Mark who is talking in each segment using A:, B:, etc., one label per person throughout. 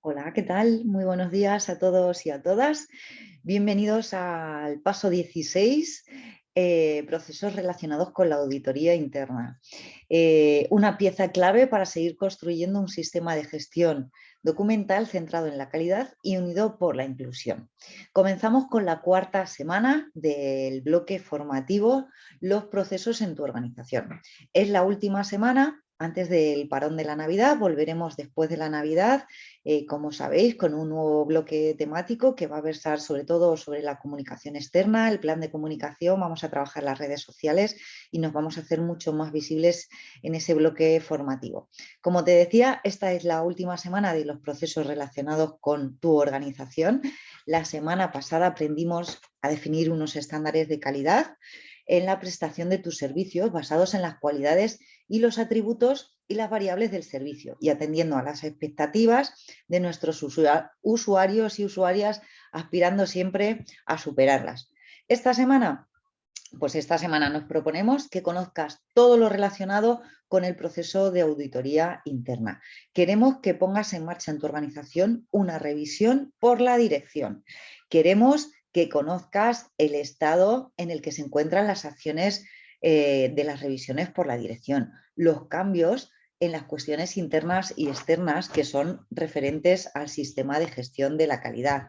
A: Hola, ¿qué tal? Muy buenos días a todos y a todas. Bienvenidos al paso 16, procesos relacionados con la auditoría interna. Una pieza clave para seguir construyendo un sistema de gestión documental centrado en la calidad y unido por la inclusión. Comenzamos con la cuarta semana del bloque formativo, los procesos en tu organización. Es la última semana antes del parón de la Navidad, volveremos después de la Navidad, como sabéis, con un nuevo bloque temático que va a versar sobre todo sobre la comunicación externa, el plan de comunicación, vamos a trabajar las redes sociales y nos vamos a hacer mucho más visibles en ese bloque formativo. Como te decía, esta es la última semana de los procesos relacionados con tu organización. La semana pasada aprendimos a definir unos estándares de calidad en la prestación de tus servicios basados en las cualidades y los atributos y las variables del servicio y atendiendo a las expectativas de nuestros usuarios y usuarias, aspirando siempre a superarlas. Esta semana nos proponemos que conozcas todo lo relacionado con el proceso de auditoría interna. Queremos que pongas en marcha en tu organización una revisión por la dirección. Queremos que conozcas el estado en el que se encuentran las acciones de las revisiones por la dirección, los cambios en las cuestiones internas y externas que son referentes al sistema de gestión de la calidad,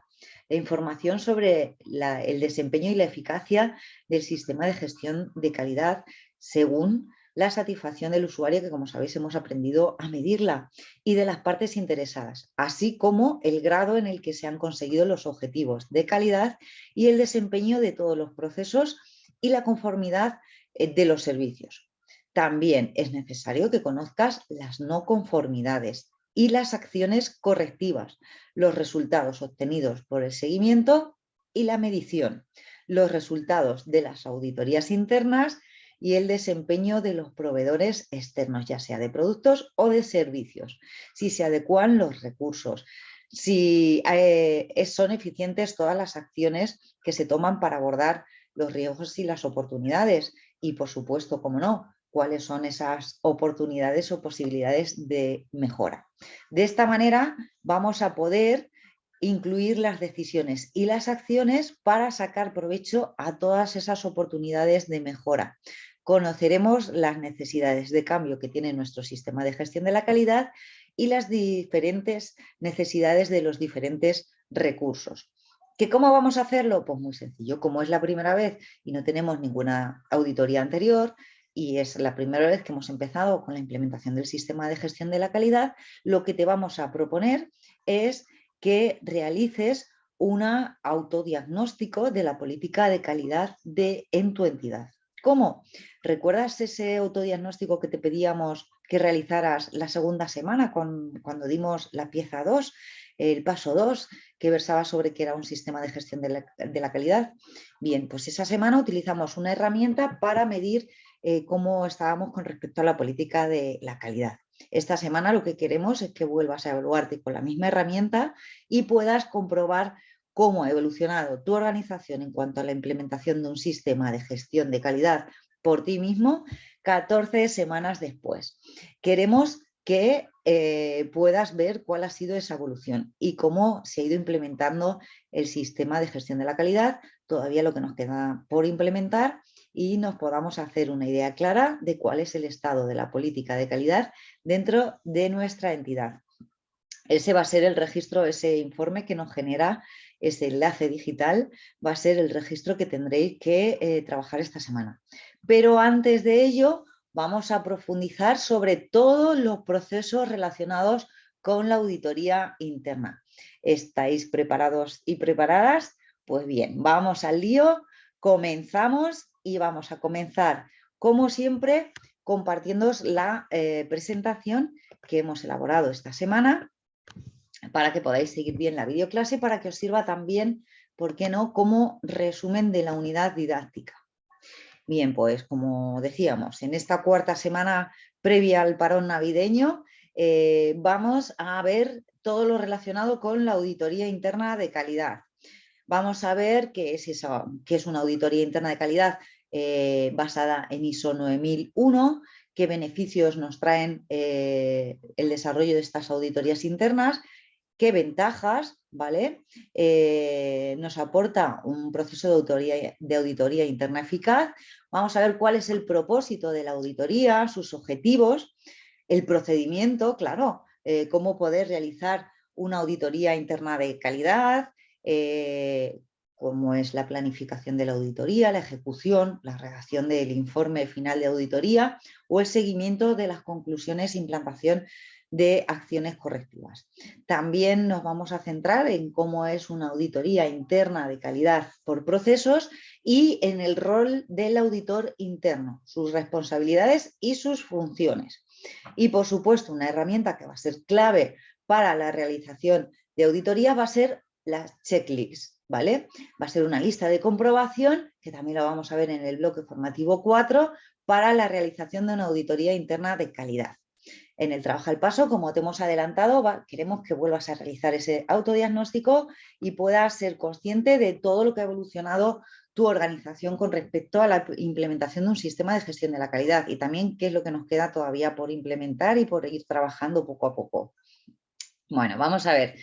A: la información sobre el desempeño y la eficacia del sistema de gestión de calidad según la satisfacción del usuario, que como sabéis hemos aprendido a medirla, y de las partes interesadas, así como el grado en el que se han conseguido los objetivos de calidad y el desempeño de todos los procesos y la conformidad de los servicios. También es necesario que conozcas las no conformidades y las acciones correctivas, los resultados obtenidos por el seguimiento y la medición, los resultados de las auditorías internas y el desempeño de los proveedores externos, ya sea de productos o de servicios, si se adecuan los recursos, si son eficientes todas las acciones que se toman para abordar los riesgos y las oportunidades y, por supuesto, como no, cuáles son esas oportunidades o posibilidades de mejora. De esta manera vamos a poder incluir las decisiones y las acciones para sacar provecho a todas esas oportunidades de mejora. Conoceremos las necesidades de cambio que tiene nuestro sistema de gestión de la calidad y las diferentes necesidades de los diferentes recursos. ¿Que cómo vamos a hacerlo? Pues muy sencillo. Como es la primera vez y no tenemos ninguna auditoría anterior y es la primera vez que hemos empezado con la implementación del sistema de gestión de la calidad, lo que te vamos a proponer es que realices un autodiagnóstico de la política de calidad en tu entidad. ¿Cómo? ¿Recuerdas ese autodiagnóstico que te pedíamos que realizaras la segunda semana cuando dimos la pieza 2, el paso 2, que versaba sobre qué era un sistema de gestión de la calidad? Bien, pues esa semana utilizamos una herramienta para medir cómo estábamos con respecto a la política de la calidad. Esta semana lo que queremos es que vuelvas a evaluarte con la misma herramienta y puedas comprobar cómo ha evolucionado tu organización en cuanto a la implementación de un sistema de gestión de calidad por ti mismo 14 semanas después. Queremos que puedas ver cuál ha sido esa evolución y cómo se ha ido implementando el sistema de gestión de la calidad, todavía lo que nos queda por implementar, y nos podamos hacer una idea clara de cuál es el estado de la política de calidad dentro de nuestra entidad. Ese va a ser el registro, ese informe que nos genera ese enlace digital, va a ser el registro que tendréis que trabajar esta semana. Pero antes de ello, vamos a profundizar sobre todos los procesos relacionados con la auditoría interna. ¿Estáis preparados y preparadas? Pues bien, vamos al lío, comenzamos y vamos a comenzar, como siempre, compartiéndoos la presentación que hemos elaborado esta semana para que podáis seguir bien la videoclase, para que os sirva también, ¿por qué no?, como resumen de la unidad didáctica. Bien, pues como decíamos, en esta cuarta semana previa al parón navideño vamos a ver todo lo relacionado con la auditoría interna de calidad. Vamos a ver qué es eso, qué es una auditoría interna de calidad basada en ISO 9001, qué beneficios nos traen el desarrollo de estas auditorías internas, qué ventajas, ¿vale? Nos aporta un proceso de auditoría interna eficaz. Vamos a ver cuál es el propósito de la auditoría, sus objetivos, el procedimiento, claro, cómo poder realizar una auditoría interna de calidad, cómo es la planificación de la auditoría, la ejecución, la redacción del informe final de auditoría o el seguimiento de las conclusiones e implantación de acciones correctivas. También nos vamos a centrar en cómo es una auditoría interna de calidad por procesos y en el rol del auditor interno, sus responsabilidades y sus funciones. Y, por supuesto, una herramienta que va a ser clave para la realización de auditoría va a ser las checklists, ¿vale? Va a ser una lista de comprobación, que también lo vamos a ver en el bloque formativo 4, para la realización de una auditoría interna de calidad. En el trabajo al paso, como te hemos adelantado, queremos que vuelvas a realizar ese autodiagnóstico y puedas ser consciente de todo lo que ha evolucionado tu organización con respecto a la implementación de un sistema de gestión de la calidad y también qué es lo que nos queda todavía por implementar y por ir trabajando poco a poco. Bueno, vamos a ver.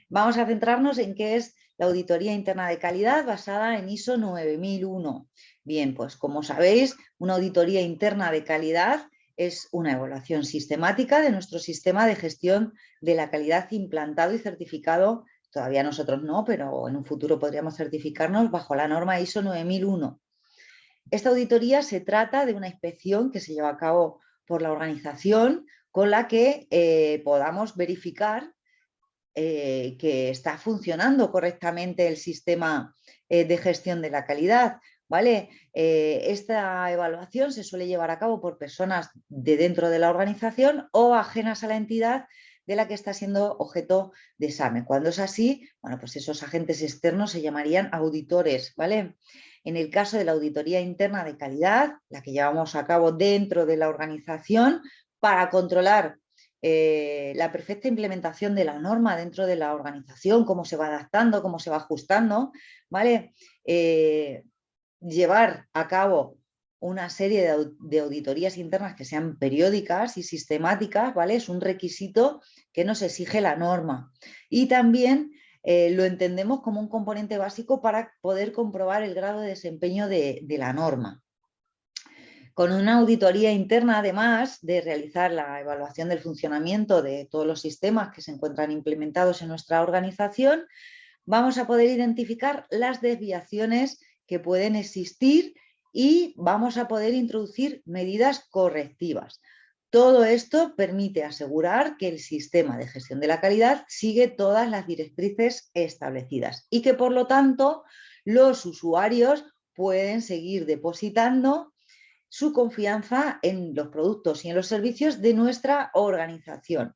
A: Vamos a centrarnos en qué es la auditoría interna de calidad basada en ISO 9001. Bien, pues como sabéis, una auditoría interna de calidad es una evaluación sistemática de nuestro sistema de gestión de la calidad implantado y certificado, todavía nosotros no, pero en un futuro podríamos certificarnos bajo la norma ISO 9001. Esta auditoría se trata de una inspección que se lleva a cabo por la organización con la que podamos verificar que está funcionando correctamente el sistema de gestión de la calidad, ¿vale? Esta evaluación se suele llevar a cabo por personas de dentro de la organización o ajenas a la entidad de la que está siendo objeto de examen. Cuando es así, bueno, pues esos agentes externos se llamarían auditores, ¿vale? En el caso de la auditoría interna de calidad, la que llevamos a cabo dentro de la organización para controlar la perfecta implementación de la norma dentro de la organización, cómo se va adaptando, cómo se va ajustando, ¿vale? Llevar a cabo una serie de auditorías internas que sean periódicas y sistemáticas, ¿vale? Es un requisito que nos exige la norma. Y también lo entendemos como un componente básico para poder comprobar el grado de desempeño de la norma. Con una auditoría interna, además de realizar la evaluación del funcionamiento de todos los sistemas que se encuentran implementados en nuestra organización, vamos a poder identificar las desviaciones que pueden existir y vamos a poder introducir medidas correctivas. Todo esto permite asegurar que el sistema de gestión de la calidad sigue todas las directrices establecidas y que, por lo tanto, los usuarios pueden seguir depositando su confianza en los productos y en los servicios de nuestra organización.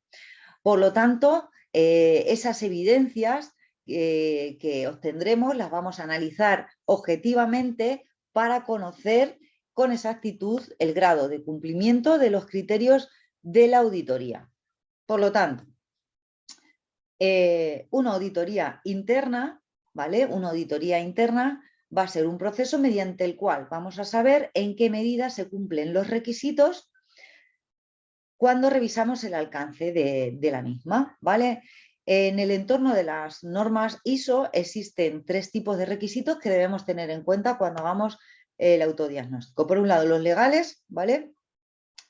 A: Por lo tanto, esas evidencias que obtendremos las vamos a analizar objetivamente para conocer con exactitud el grado de cumplimiento de los criterios de la auditoría. Por lo tanto, una auditoría interna, ¿vale? Una auditoría interna va a ser un proceso mediante el cual vamos a saber en qué medida se cumplen los requisitos cuando revisamos el alcance de la misma, ¿vale? En el entorno de las normas ISO existen 3 tipos de requisitos que debemos tener en cuenta cuando hagamos el autodiagnóstico. Por un lado, los legales, ¿vale?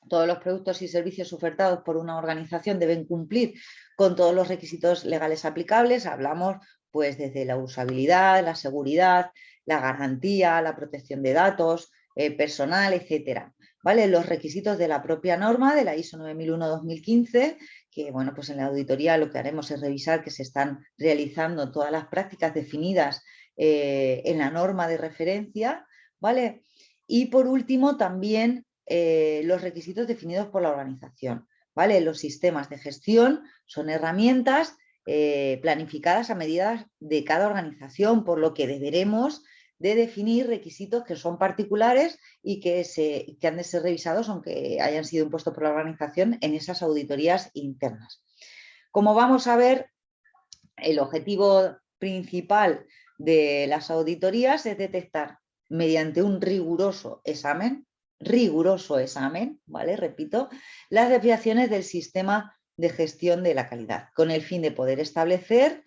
A: Todos los productos y servicios ofertados por una organización deben cumplir con todos los requisitos legales aplicables. Hablamos pues desde la usabilidad, la seguridad, la garantía, la protección de datos, personal, etcétera. ¿Vale? Los requisitos de la propia norma de la ISO 9001-2015, que bueno, pues en la auditoría lo que haremos es revisar que se están realizando todas las prácticas definidas en la norma de referencia, ¿vale? Y por último también los requisitos definidos por la organización, ¿vale? Los sistemas de gestión son herramientas planificadas a medida de cada organización, por lo que deberemos de definir requisitos que son particulares y que han de ser revisados aunque hayan sido impuestos por la organización en esas auditorías internas. Como vamos a ver, el objetivo principal de las auditorías es detectar mediante un riguroso examen, ¿vale? Repito, las desviaciones del sistema de gestión de la calidad, con el fin de poder establecer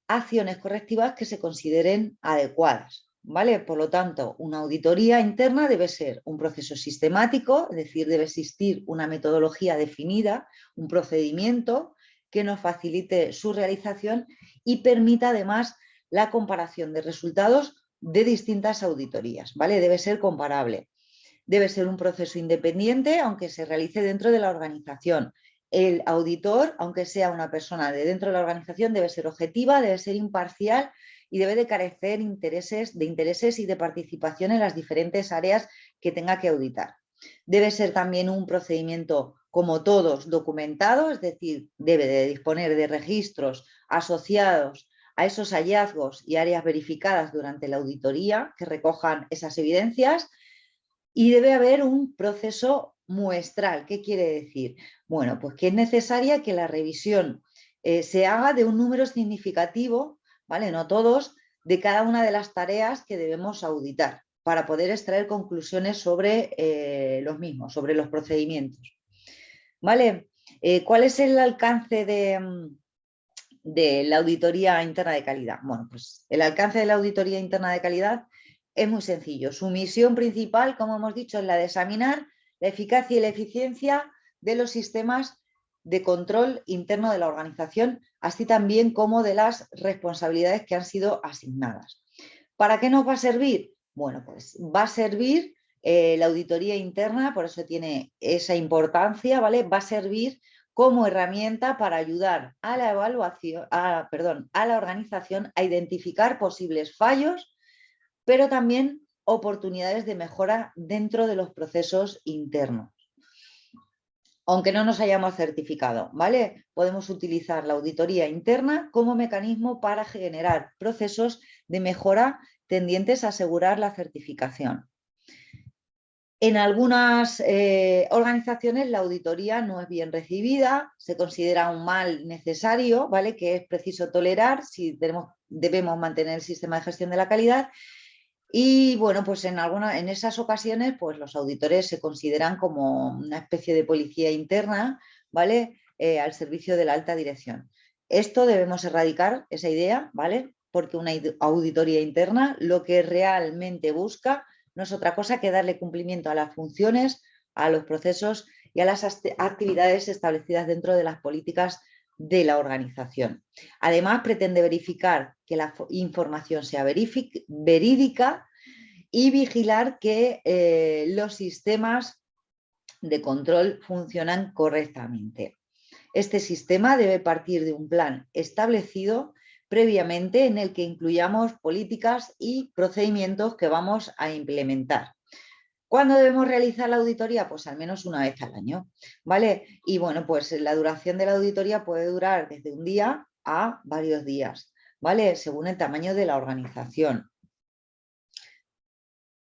A: acciones correctivas que se consideren adecuadas. ¿Vale? Por lo tanto, una auditoría interna debe ser un proceso sistemático, es decir, debe existir una metodología definida, un procedimiento que nos facilite su realización y permita además la comparación de resultados de distintas auditorías. ¿Vale? Debe ser comparable. Debe ser un proceso independiente, aunque se realice dentro de la organización. El auditor, aunque sea una persona de dentro de la organización, debe ser objetiva, debe ser imparcial y debe de carecer de intereses y de participación en las diferentes áreas que tenga que auditar. Debe ser también un procedimiento, como todos, documentado, es decir, debe de disponer de registros asociados a esos hallazgos y áreas verificadas durante la auditoría que recojan esas evidencias. Y debe haber un proceso muestral. ¿Qué quiere decir? Bueno, pues que es necesaria que la revisión se haga de un número significativo, ¿vale? No todos, de cada una de las tareas que debemos auditar para poder extraer conclusiones sobre los mismos, sobre los procedimientos. ¿Vale? ¿Cuál es el alcance de la auditoría interna de calidad? Bueno, pues el alcance de la auditoría interna de calidad es muy sencillo. Su misión principal, como hemos dicho, es la de examinar la eficacia y la eficiencia de los sistemas de control interno de la organización, así también como de las responsabilidades que han sido asignadas. ¿Para qué nos va a servir? Bueno, pues va a servir la auditoría interna, por eso tiene esa importancia, ¿vale? Va a servir como herramienta para ayudar a la evaluación, a la organización a identificar posibles fallos, pero también oportunidades de mejora dentro de los procesos internos. Aunque no nos hayamos certificado, ¿vale? Podemos utilizar la auditoría interna como mecanismo para generar procesos de mejora tendientes a asegurar la certificación. En algunas organizaciones la auditoría no es bien recibida, se considera un mal necesario, ¿vale? Que es preciso tolerar si debemos mantener el sistema de gestión de la calidad. Y bueno, pues en esas ocasiones, pues los auditores se consideran como una especie de policía interna, ¿vale? Al servicio de la alta dirección. Esto debemos erradicar, esa idea, ¿vale? Porque una auditoría interna lo que realmente busca no es otra cosa que darle cumplimiento a las funciones, a los procesos y a las actividades establecidas dentro de las políticas de la organización. Además, pretende verificar que la información sea verídica y vigilar que los sistemas de control funcionan correctamente. Este sistema debe partir de un plan establecido previamente en el que incluyamos políticas y procedimientos que vamos a implementar. ¿Cuándo debemos realizar la auditoría? Pues al menos una vez al año, ¿vale? Y bueno, pues la duración de la auditoría puede durar desde un día a varios días, ¿vale? Según el tamaño de la organización.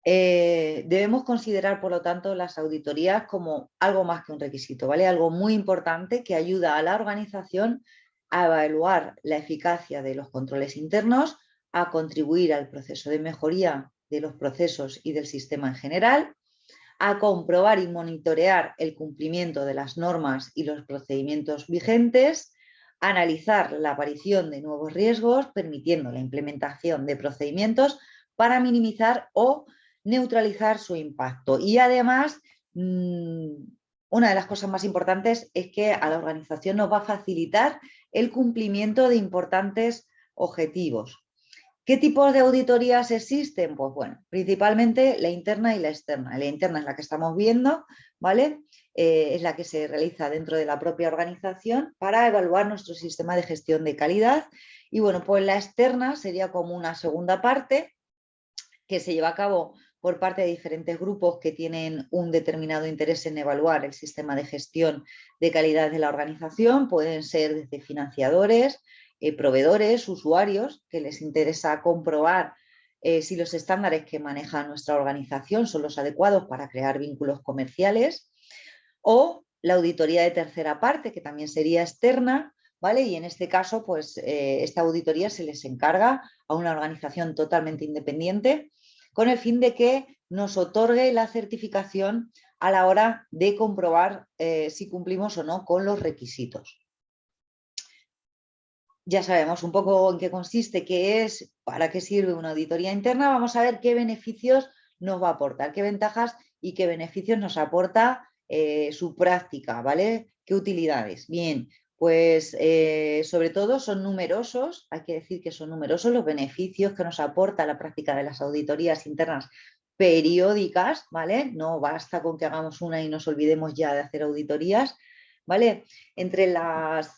A: Debemos considerar, por lo tanto, las auditorías como algo más que un requisito, ¿vale? Algo muy importante que ayuda a la organización a evaluar la eficacia de los controles internos, a contribuir al proceso de mejoría de los procesos y del sistema en general, a comprobar y monitorear el cumplimiento de las normas y los procedimientos vigentes, a analizar la aparición de nuevos riesgos, permitiendo la implementación de procedimientos para minimizar o neutralizar su impacto. Y además, una de las cosas más importantes es que a la organización nos va a facilitar el cumplimiento de importantes objetivos. ¿Qué tipos de auditorías existen? Pues bueno, principalmente la interna y la externa. La interna es la que estamos viendo, ¿vale? Es la que se realiza dentro de la propia organización para evaluar nuestro sistema de gestión de calidad. Y bueno, pues la externa sería como una segunda parte que se lleva a cabo por parte de diferentes grupos que tienen un determinado interés en evaluar el sistema de gestión de calidad de la organización. Pueden ser desde financiadores, proveedores, usuarios, que les interesa comprobar si los estándares que maneja nuestra organización son los adecuados para crear vínculos comerciales, o la auditoría de tercera parte, que también sería externa, ¿vale? Y en este caso, pues esta auditoría se les encarga a una organización totalmente independiente con el fin de que nos otorgue la certificación a la hora de comprobar si cumplimos o no con los requisitos. ya sabemos un poco en qué consiste, qué es, para qué sirve una auditoría interna. Vamos a ver qué beneficios nos va a aportar, qué ventajas y qué beneficios nos aporta su práctica, ¿vale? ¿Qué utilidades? Bien, pues sobre todo son numerosos, hay que decir que son numerosos los beneficios que nos aporta la práctica de las auditorías internas periódicas, ¿vale? No basta con que hagamos una y nos olvidemos ya de hacer auditorías, ¿vale? Entre los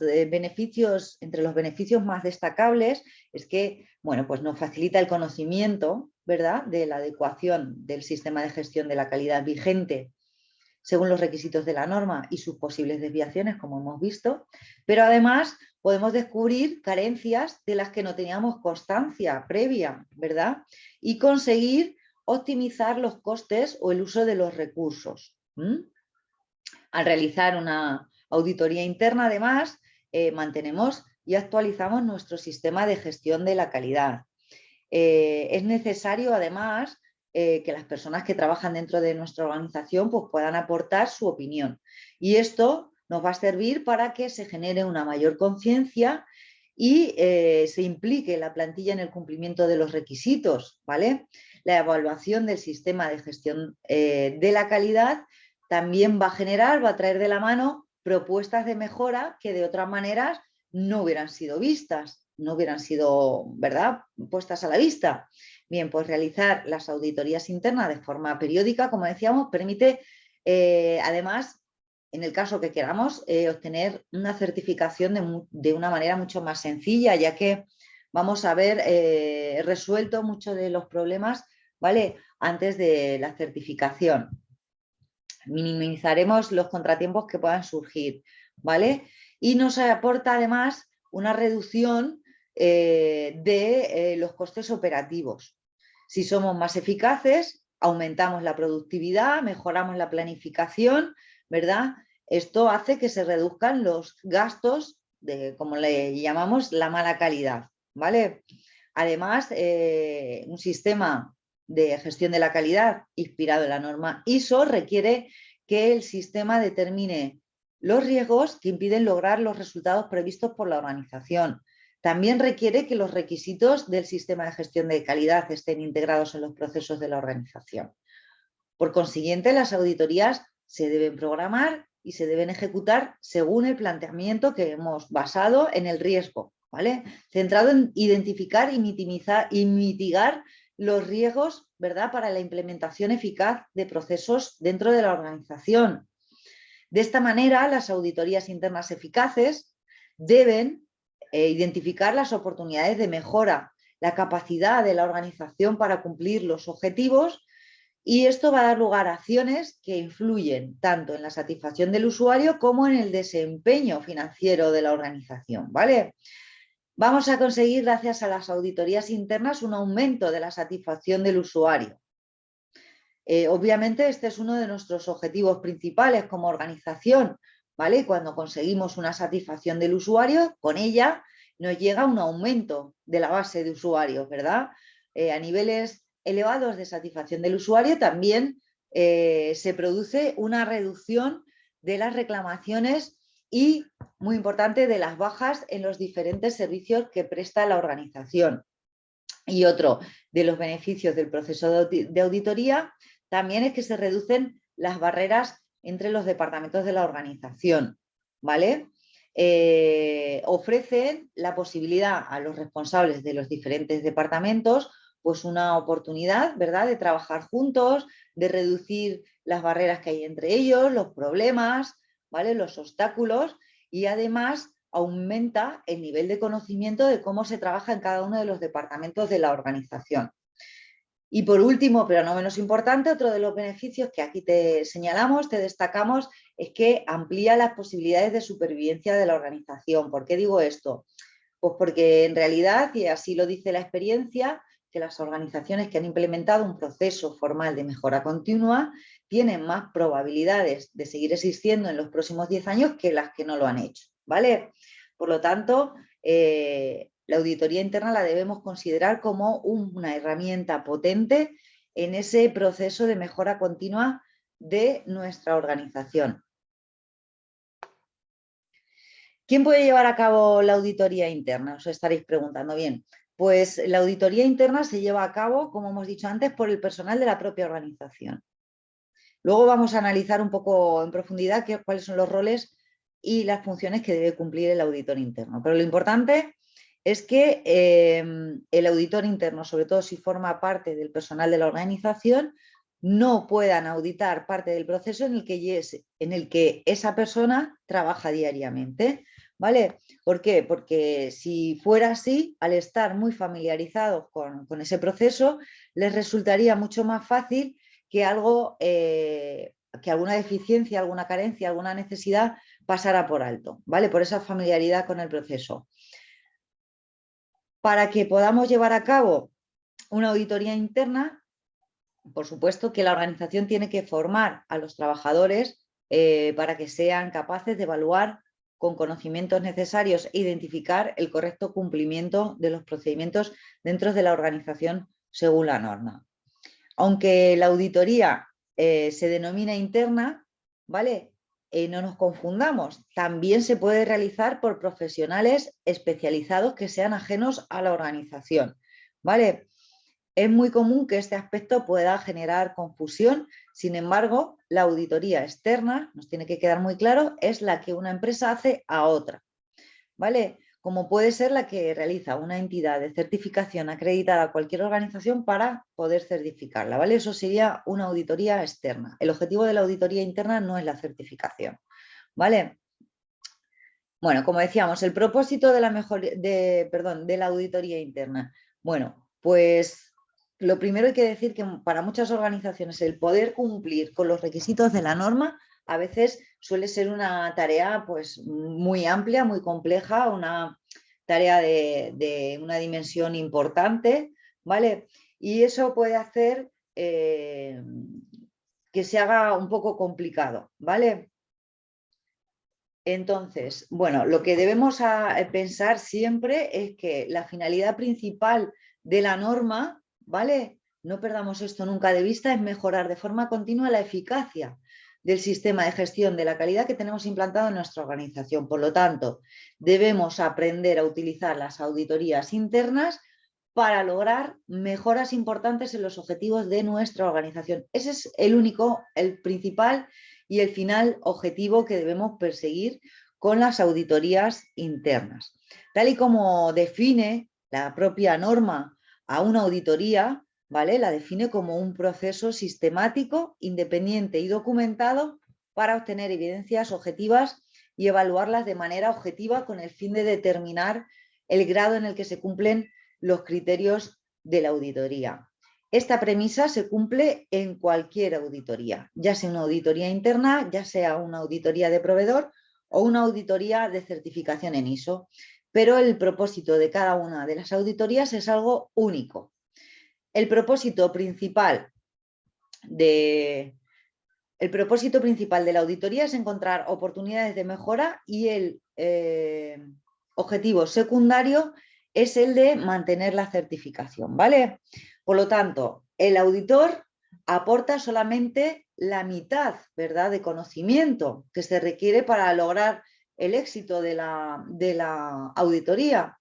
A: beneficios más destacables es que, bueno, pues nos facilita el conocimiento, ¿verdad?, de la adecuación del sistema de gestión de la calidad vigente según los requisitos de la norma y sus posibles desviaciones, como hemos visto, pero además podemos descubrir carencias de las que no teníamos constancia previa, ¿verdad? Y conseguir optimizar los costes o el uso de los recursos. Al realizar una auditoría interna, además, mantenemos y actualizamos nuestro sistema de gestión de la calidad. Es necesario, además, que las personas que trabajan dentro de nuestra organización pues, puedan aportar su opinión. Y esto nos va a servir para que se genere una mayor conciencia y se implique la plantilla en el cumplimiento de los requisitos, ¿vale? La evaluación del sistema de gestión de la calidad también va a traer de la mano propuestas de mejora que de otras maneras no hubieran sido vistas, no hubieran sido, ¿verdad?, puestas a la vista. Bien, pues realizar las auditorías internas de forma periódica, como decíamos, permite además, en el caso que queramos, obtener una certificación de una manera mucho más sencilla, ya que vamos a haber resuelto muchos de los problemas, ¿vale?, antes de la certificación. Minimizaremos los contratiempos que puedan surgir, ¿vale? Y nos aporta además una reducción de los costes operativos. Si somos más eficaces, aumentamos la productividad, mejoramos la planificación, ¿verdad? Esto hace que se reduzcan los gastos de, como le llamamos, la mala calidad, ¿vale? Además, un sistema de gestión de la calidad inspirado en la norma ISO requiere que el sistema determine los riesgos que impiden lograr los resultados previstos por la organización. También requiere que los requisitos del sistema de gestión de calidad estén integrados en los procesos de la organización. Por consiguiente, las auditorías se deben programar y se deben ejecutar según el planteamiento que hemos basado en el riesgo, ¿vale? Centrado en identificar y mitigar los riesgos, ¿verdad?, para la implementación eficaz de procesos dentro de la organización. De esta manera, las auditorías internas eficaces deben identificar las oportunidades de mejora, la capacidad de la organización para cumplir los objetivos, y esto va a dar lugar a acciones que influyen tanto en la satisfacción del usuario como en el desempeño financiero de la organización, ¿vale? Vamos a conseguir, gracias a las auditorías internas, un aumento de la satisfacción del usuario. Obviamente este es uno de nuestros objetivos principales como organización, ¿vale? Cuando conseguimos una satisfacción del usuario, con ella nos llega un aumento de la base de usuarios, ¿verdad? A niveles elevados de satisfacción del usuario también se produce una reducción de las reclamaciones y, muy importante, de las bajas en los diferentes servicios que presta la organización. Y otro de los beneficios del proceso de auditoría también es que se reducen las barreras entre los departamentos de la organización, ¿vale? Ofrecen la posibilidad a los responsables de los diferentes departamentos pues una oportunidad, ¿verdad?, de trabajar juntos, de reducir las barreras que hay entre ellos, los problemas, ¿vale?, los obstáculos, y además aumenta el nivel de conocimiento de cómo se trabaja en cada uno de los departamentos de la organización. Y por último, pero no menos importante, otro de los beneficios que aquí te señalamos, te destacamos, es que amplía las posibilidades de supervivencia de la organización. ¿Por qué digo esto? Pues porque en realidad, y así lo dice la experiencia, que las organizaciones que han implementado un proceso formal de mejora continua tienen más probabilidades de seguir existiendo en los próximos 10 años que las que no lo han hecho, ¿vale? Por lo tanto, la auditoría interna la debemos considerar como una herramienta potente en ese proceso de mejora continua de nuestra organización. ¿Quién puede llevar a cabo la auditoría interna? Os estaréis preguntando. Bien, pues la auditoría interna se lleva a cabo, como hemos dicho antes, por el personal de la propia organización. Luego vamos a analizar un poco en profundidad cuáles son los roles y las funciones que debe cumplir el auditor interno. Pero lo importante es que el auditor interno, sobre todo si forma parte del personal de la organización, no puedan auditar parte del proceso en el que esa persona trabaja diariamente. ¿Vale? ¿Por qué? Porque si fuera así, al estar muy familiarizados con ese proceso, les resultaría mucho más fácil que que alguna deficiencia, alguna carencia, alguna necesidad pasara por alto, ¿vale? Por esa familiaridad con el proceso. Para que podamos llevar a cabo una auditoría interna, por supuesto que la organización tiene que formar a los trabajadores para que sean capaces de evaluar con conocimientos necesarios e identificar el correcto cumplimiento de los procedimientos dentro de la organización según la norma. Aunque la auditoría se denomina interna, ¿vale? No nos confundamos, también se puede realizar por profesionales especializados que sean ajenos a la organización, ¿vale? Es muy común que este aspecto pueda generar confusión, sin embargo, la auditoría externa, nos tiene que quedar muy claro, es la que una empresa hace a otra, ¿vale? Como puede ser la que realiza una entidad de certificación acreditada a cualquier organización para poder certificarla, ¿vale? Eso sería una auditoría externa. El objetivo de la auditoría interna no es la certificación, ¿vale? Bueno, como decíamos, el propósito de la auditoría interna. Bueno, pues lo primero hay que decir que para muchas organizaciones el poder cumplir con los requisitos de la norma a veces suele ser una tarea pues muy amplia, muy compleja, una tarea de una dimensión importante, ¿vale? Y eso puede hacer que se haga un poco complicado, ¿vale? Entonces, bueno, lo que debemos pensar siempre es que la finalidad principal de la norma, ¿vale? No perdamos esto nunca de vista, es mejorar de forma continua la eficacia del sistema de gestión de la calidad que tenemos implantado en nuestra organización. Por lo tanto, debemos aprender a utilizar las auditorías internas para lograr mejoras importantes en los objetivos de nuestra organización. Ese es el único, el principal y el final objetivo que debemos perseguir con las auditorías internas. Tal y como define la propia norma a una auditoría, ¿vale? La define como un proceso sistemático, independiente y documentado para obtener evidencias objetivas y evaluarlas de manera objetiva con el fin de determinar el grado en el que se cumplen los criterios de la auditoría. Esta premisa se cumple en cualquier auditoría, ya sea una auditoría interna, ya sea una auditoría de proveedor o una auditoría de certificación en ISO, pero el propósito de cada una de las auditorías es algo único. El propósito principal de la auditoría es encontrar oportunidades de mejora y el objetivo secundario es el de mantener la certificación, ¿vale? Por lo tanto, el auditor aporta solamente la mitad, ¿verdad?, de conocimiento que se requiere para lograr el éxito de la auditoría.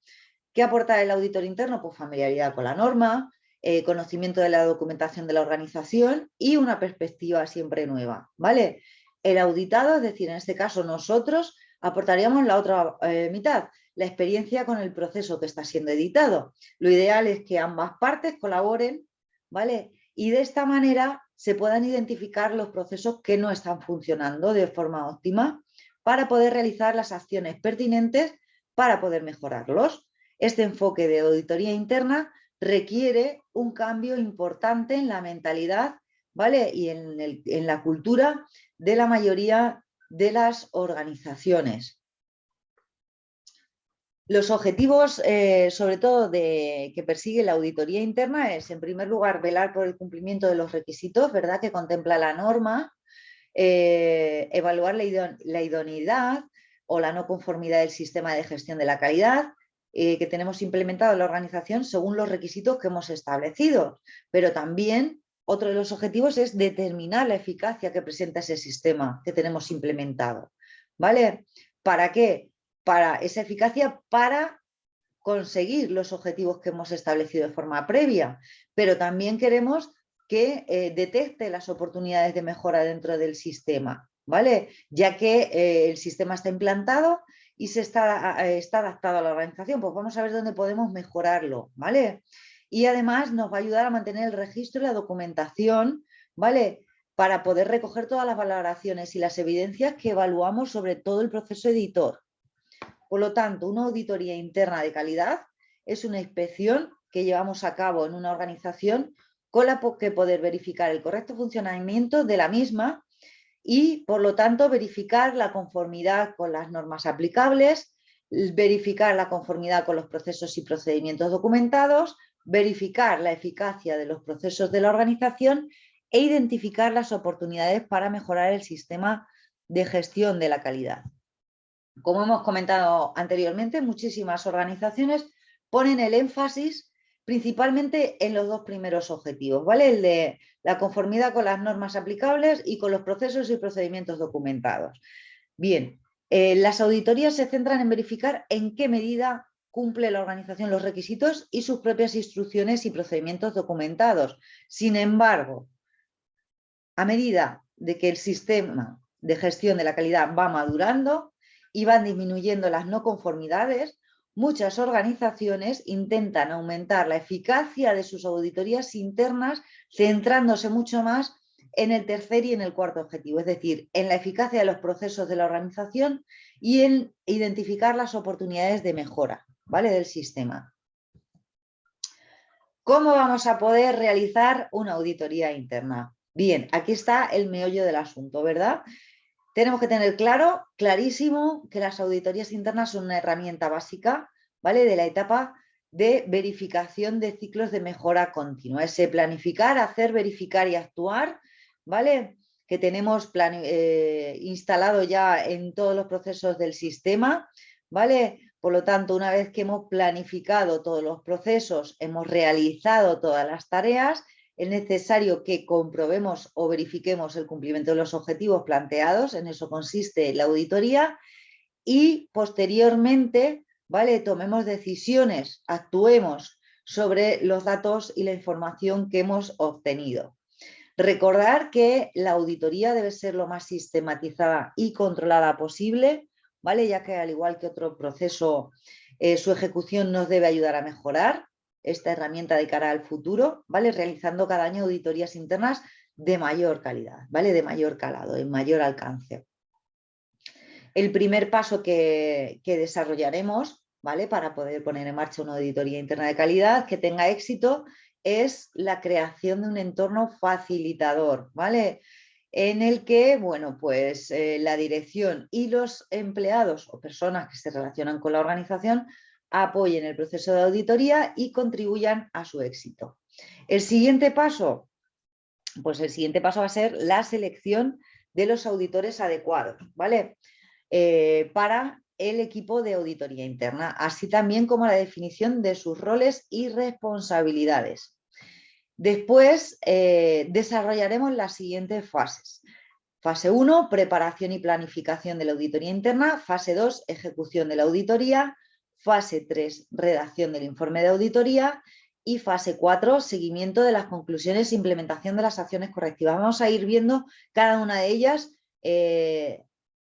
A: ¿Qué aporta el auditor interno? Pues familiaridad con la norma, conocimiento de la documentación de la organización y una perspectiva siempre nueva, ¿vale? El auditado, es decir, en este caso nosotros, aportaríamos la otra mitad, la experiencia con el proceso que está siendo editado. Lo ideal es que ambas partes colaboren, ¿vale? Y de esta manera se puedan identificar los procesos que no están funcionando de forma óptima para poder realizar las acciones pertinentes para poder mejorarlos. Este enfoque de auditoría interna requiere un cambio importante en la mentalidad, ¿vale? Y en la cultura de la mayoría de las organizaciones. Los objetivos, sobre todo, que persigue la auditoría interna es, en primer lugar, velar por el cumplimiento de los requisitos, ¿verdad?, que contempla la norma, evaluar la idoneidad o la no conformidad del sistema de gestión de la calidad que tenemos implementado en la organización según los requisitos que hemos establecido. Pero también otro de los objetivos es determinar la eficacia que presenta ese sistema que tenemos implementado. ¿Vale? ¿Para qué? para esa eficacia para conseguir los objetivos que hemos establecido de forma previa, pero también queremos que detecte las oportunidades de mejora dentro del sistema, ¿vale? Ya que el sistema está implantado y está adaptado a la organización, pues vamos a ver dónde podemos mejorarlo, ¿vale? Y además nos va a ayudar a mantener el registro y la documentación, ¿vale? Para poder recoger todas las valoraciones y las evidencias que evaluamos sobre todo el proceso editor. Por lo tanto, una auditoría interna de calidad es una inspección que llevamos a cabo en una organización con la que poder verificar el correcto funcionamiento de la misma y, por lo tanto, verificar la conformidad con las normas aplicables, verificar la conformidad con los procesos y procedimientos documentados, verificar la eficacia de los procesos de la organización e identificar las oportunidades para mejorar el sistema de gestión de la calidad. Como hemos comentado anteriormente, muchísimas organizaciones ponen el énfasis principalmente en los dos primeros objetivos, ¿vale? El de la conformidad con las normas aplicables y con los procesos y procedimientos documentados. Bien, las auditorías se centran en verificar en qué medida cumple la organización los requisitos y sus propias instrucciones y procedimientos documentados. Sin embargo, a medida de que el sistema de gestión de la calidad va madurando y van disminuyendo las no conformidades, muchas organizaciones intentan aumentar la eficacia de sus auditorías internas, centrándose mucho más en el tercer y en el cuarto objetivo, es decir, en la eficacia de los procesos de la organización y en identificar las oportunidades de mejora, ¿vale?, del sistema. ¿Cómo vamos a poder realizar una auditoría interna? Bien, aquí está el meollo del asunto, ¿verdad? Tenemos que tener clarísimo, que las auditorías internas son una herramienta básica, ¿vale?, de la etapa de verificación de ciclos de mejora continua. Ese planificar, hacer, verificar y actuar, ¿vale?, que tenemos instalado ya en todos los procesos del sistema, ¿vale? Por lo tanto, una vez que hemos planificado todos los procesos, hemos realizado todas las tareas, es necesario que comprobemos o verifiquemos el cumplimiento de los objetivos planteados, en eso consiste la auditoría, y posteriormente, ¿vale?, tomemos decisiones, actuemos sobre los datos y la información que hemos obtenido. Recordar que la auditoría debe ser lo más sistematizada y controlada posible, ¿vale?, ya que al igual que otro proceso, su ejecución nos debe ayudar a mejorar esta herramienta de cara al futuro, ¿vale?, realizando cada año auditorías internas de mayor calidad, ¿vale?, de mayor calado, de mayor alcance. El primer paso que desarrollaremos, ¿vale?, para poder poner en marcha una auditoría interna de calidad que tenga éxito es la creación de un entorno facilitador, ¿vale?, en el que, bueno, pues la dirección y los empleados o personas que se relacionan con la organización apoyen el proceso de auditoría y contribuyan a su éxito. El siguiente paso, pues el siguiente paso va a ser la selección de los auditores adecuados, ¿vale?, para el equipo de auditoría interna, así también como la definición de sus roles y responsabilidades. Después desarrollaremos las siguientes fases. Fase 1, preparación y planificación de la auditoría interna. Fase 2, ejecución de la auditoría. Fase 3, redacción del informe de auditoría. Y fase 4, seguimiento de las conclusiones e implementación de las acciones correctivas. Vamos a ir viendo cada una de ellas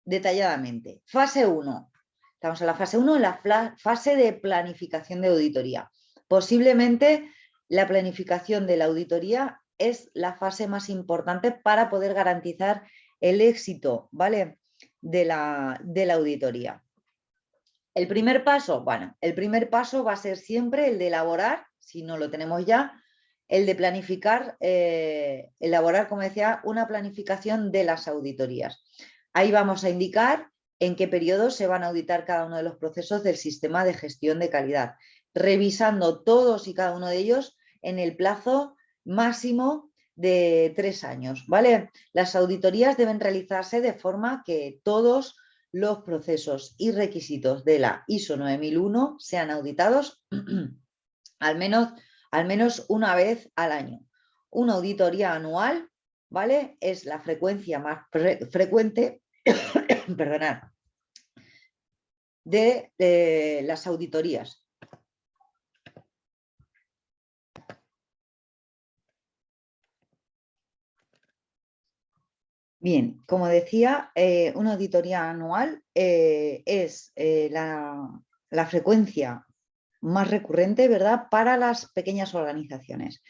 A: detalladamente. Fase 1. Estamos en la fase 1, en la fase de planificación de auditoría. Posiblemente la planificación de la auditoría es la fase más importante para poder garantizar el éxito, ¿vale?, de la auditoría. El primer paso, bueno, el primer paso va a ser siempre el de elaborar, si no lo tenemos ya, el de planificar, elaborar, como decía, una planificación de las auditorías. Ahí vamos a indicar en qué periodo se van a auditar cada uno de los procesos del sistema de gestión de calidad, revisando todos y cada uno de ellos en el plazo máximo de 3 años, ¿vale? Las auditorías deben realizarse de forma que todos los procesos y requisitos de la ISO 9001 sean auditados al menos una vez al año. Una auditoría anual, ¿vale?, es la frecuencia más frecuente perdonad, de las auditorías. Bien, como decía, una auditoría anual es la frecuencia más recurrente, ¿verdad?, para las pequeñas organizaciones.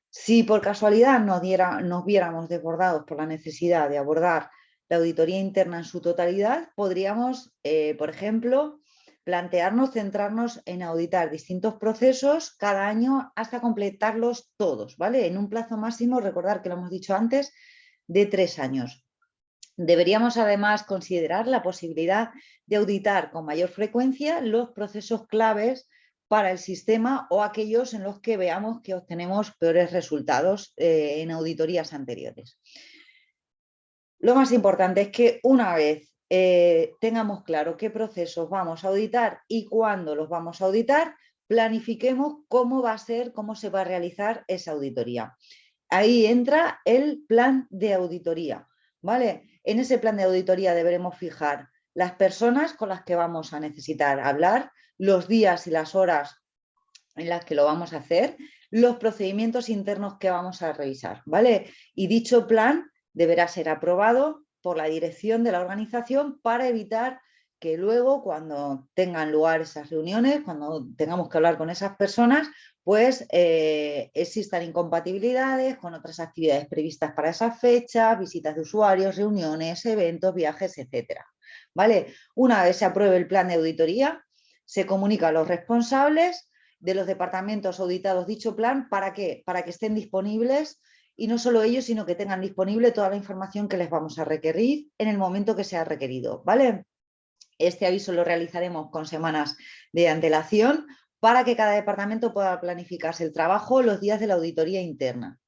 A: Si por casualidad nos viéramos desbordados por la necesidad de abordar la auditoría interna en su totalidad, podríamos, por ejemplo, plantearnos centrarnos en auditar distintos procesos cada año hasta completarlos todos, ¿vale? En un plazo máximo, recordar que lo hemos dicho antes, de 3 años. Deberíamos además considerar la posibilidad de auditar con mayor frecuencia los procesos claves para el sistema o aquellos en los que veamos que obtenemos peores resultados en auditorías anteriores. Lo más importante es que una vez tengamos claro qué procesos vamos a auditar y cuándo los vamos a auditar, planifiquemos cómo va a ser, cómo se va a realizar esa auditoría. Ahí entra el plan de auditoría, ¿vale? En ese plan de auditoría deberemos fijar las personas con las que vamos a necesitar hablar, los días y las horas en las que lo vamos a hacer, los procedimientos internos que vamos a revisar, ¿vale? Y dicho plan deberá ser aprobado por la dirección de la organización para evitar que luego, cuando tengan lugar esas reuniones, cuando tengamos que hablar con esas personas, pues existan incompatibilidades con otras actividades previstas para esas fechas, visitas de usuarios, reuniones, eventos, viajes, etcétera, ¿vale? Una vez se apruebe el plan de auditoría, se comunica a los responsables de los departamentos auditados dicho plan. ¿Para qué? Para que estén disponibles y no solo ellos, sino que tengan disponible toda la información que les vamos a requerir en el momento que sea requerido, ¿vale? Este aviso lo realizaremos con semanas de antelación para que cada departamento pueda planificarse el trabajo los días de la auditoría interna.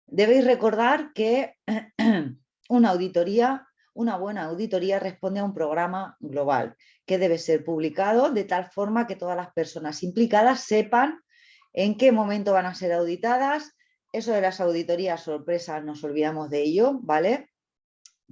A: Debéis recordar que una buena auditoría responde a un programa global que debe ser publicado de tal forma que todas las personas implicadas sepan en qué momento van a ser auditadas. Eso de las auditorías sorpresas, nos olvidamos de ello, ¿vale?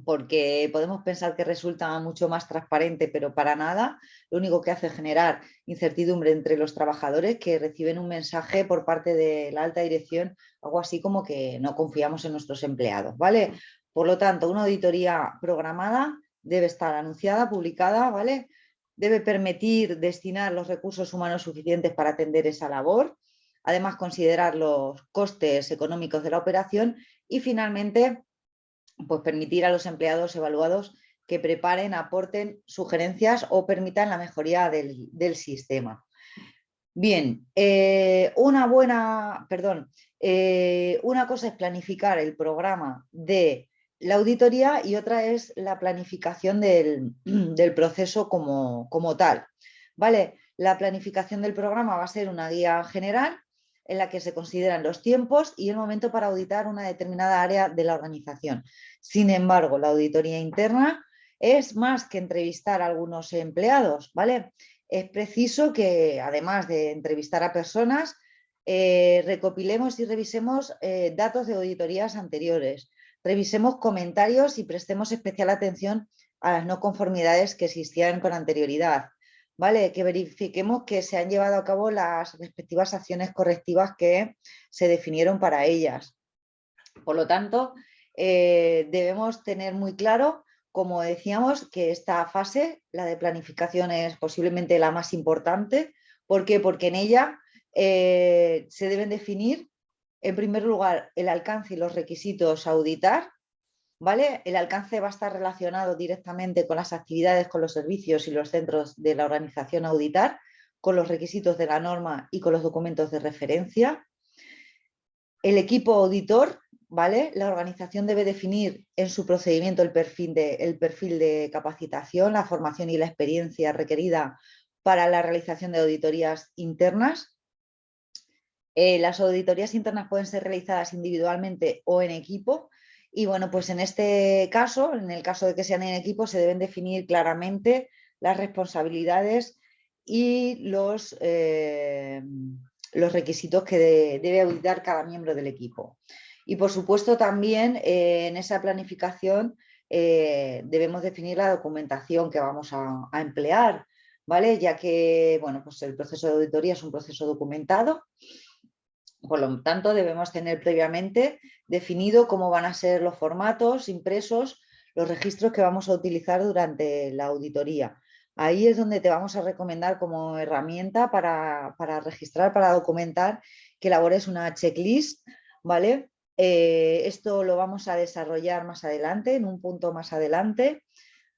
A: Porque podemos pensar que resulta mucho más transparente, pero para nada. Lo único que hace es generar incertidumbre entre los trabajadores que reciben un mensaje por parte de la alta dirección, algo así como que no confiamos en nuestros empleados, ¿vale? Por lo tanto, una auditoría programada debe estar anunciada, publicada, ¿vale? Debe permitir destinar los recursos humanos suficientes para atender esa labor. Además, considerar los costes económicos de la operación y, finalmente, pues permitir a los empleados evaluados que preparen, aporten sugerencias o permitan la mejoría del sistema. Bien, una cosa es planificar el programa de la auditoría y otra es la planificación del proceso como tal, ¿vale? La planificación del programa va a ser una guía general en la que se consideran los tiempos y el momento para auditar una determinada área de la organización. Sin embargo, la auditoría interna es más que entrevistar a algunos empleados, ¿vale? Es preciso que, además de entrevistar a personas, recopilemos y revisemos datos de auditorías anteriores, revisemos comentarios y prestemos especial atención a las no conformidades que existían con anterioridad, ¿vale? Que verifiquemos que se han llevado a cabo las respectivas acciones correctivas que se definieron para ellas. Por lo tanto, debemos tener muy claro, como decíamos, que esta fase, la de planificación, es posiblemente la más importante. ¿Por qué? Porque en ella se deben definir, en primer lugar, el alcance y los requisitos a auditar, ¿vale? El alcance va a estar relacionado directamente con las actividades, con los servicios y los centros de la organización a auditar, con los requisitos de la norma y con los documentos de referencia. El equipo auditor, ¿vale? La organización debe definir en su procedimiento el perfil de capacitación, la formación y la experiencia requerida para la realización de auditorías internas. Las auditorías internas pueden ser realizadas individualmente o en equipo. Y bueno, pues en este caso, en el caso de que sean en equipo, se deben definir claramente las responsabilidades y los requisitos que debe auditar cada miembro del equipo. Y por supuesto también en esa planificación debemos definir la documentación que vamos a emplear, ¿vale? Ya que, bueno, pues el proceso de auditoría es un proceso documentado. Por lo tanto, debemos tener previamente definido cómo van a ser los formatos impresos, los registros que vamos a utilizar durante la auditoría. Ahí es donde te vamos a recomendar como herramienta para registrar, para documentar, que elabores una checklist, ¿vale? Esto lo vamos a desarrollar más adelante, en un punto más adelante,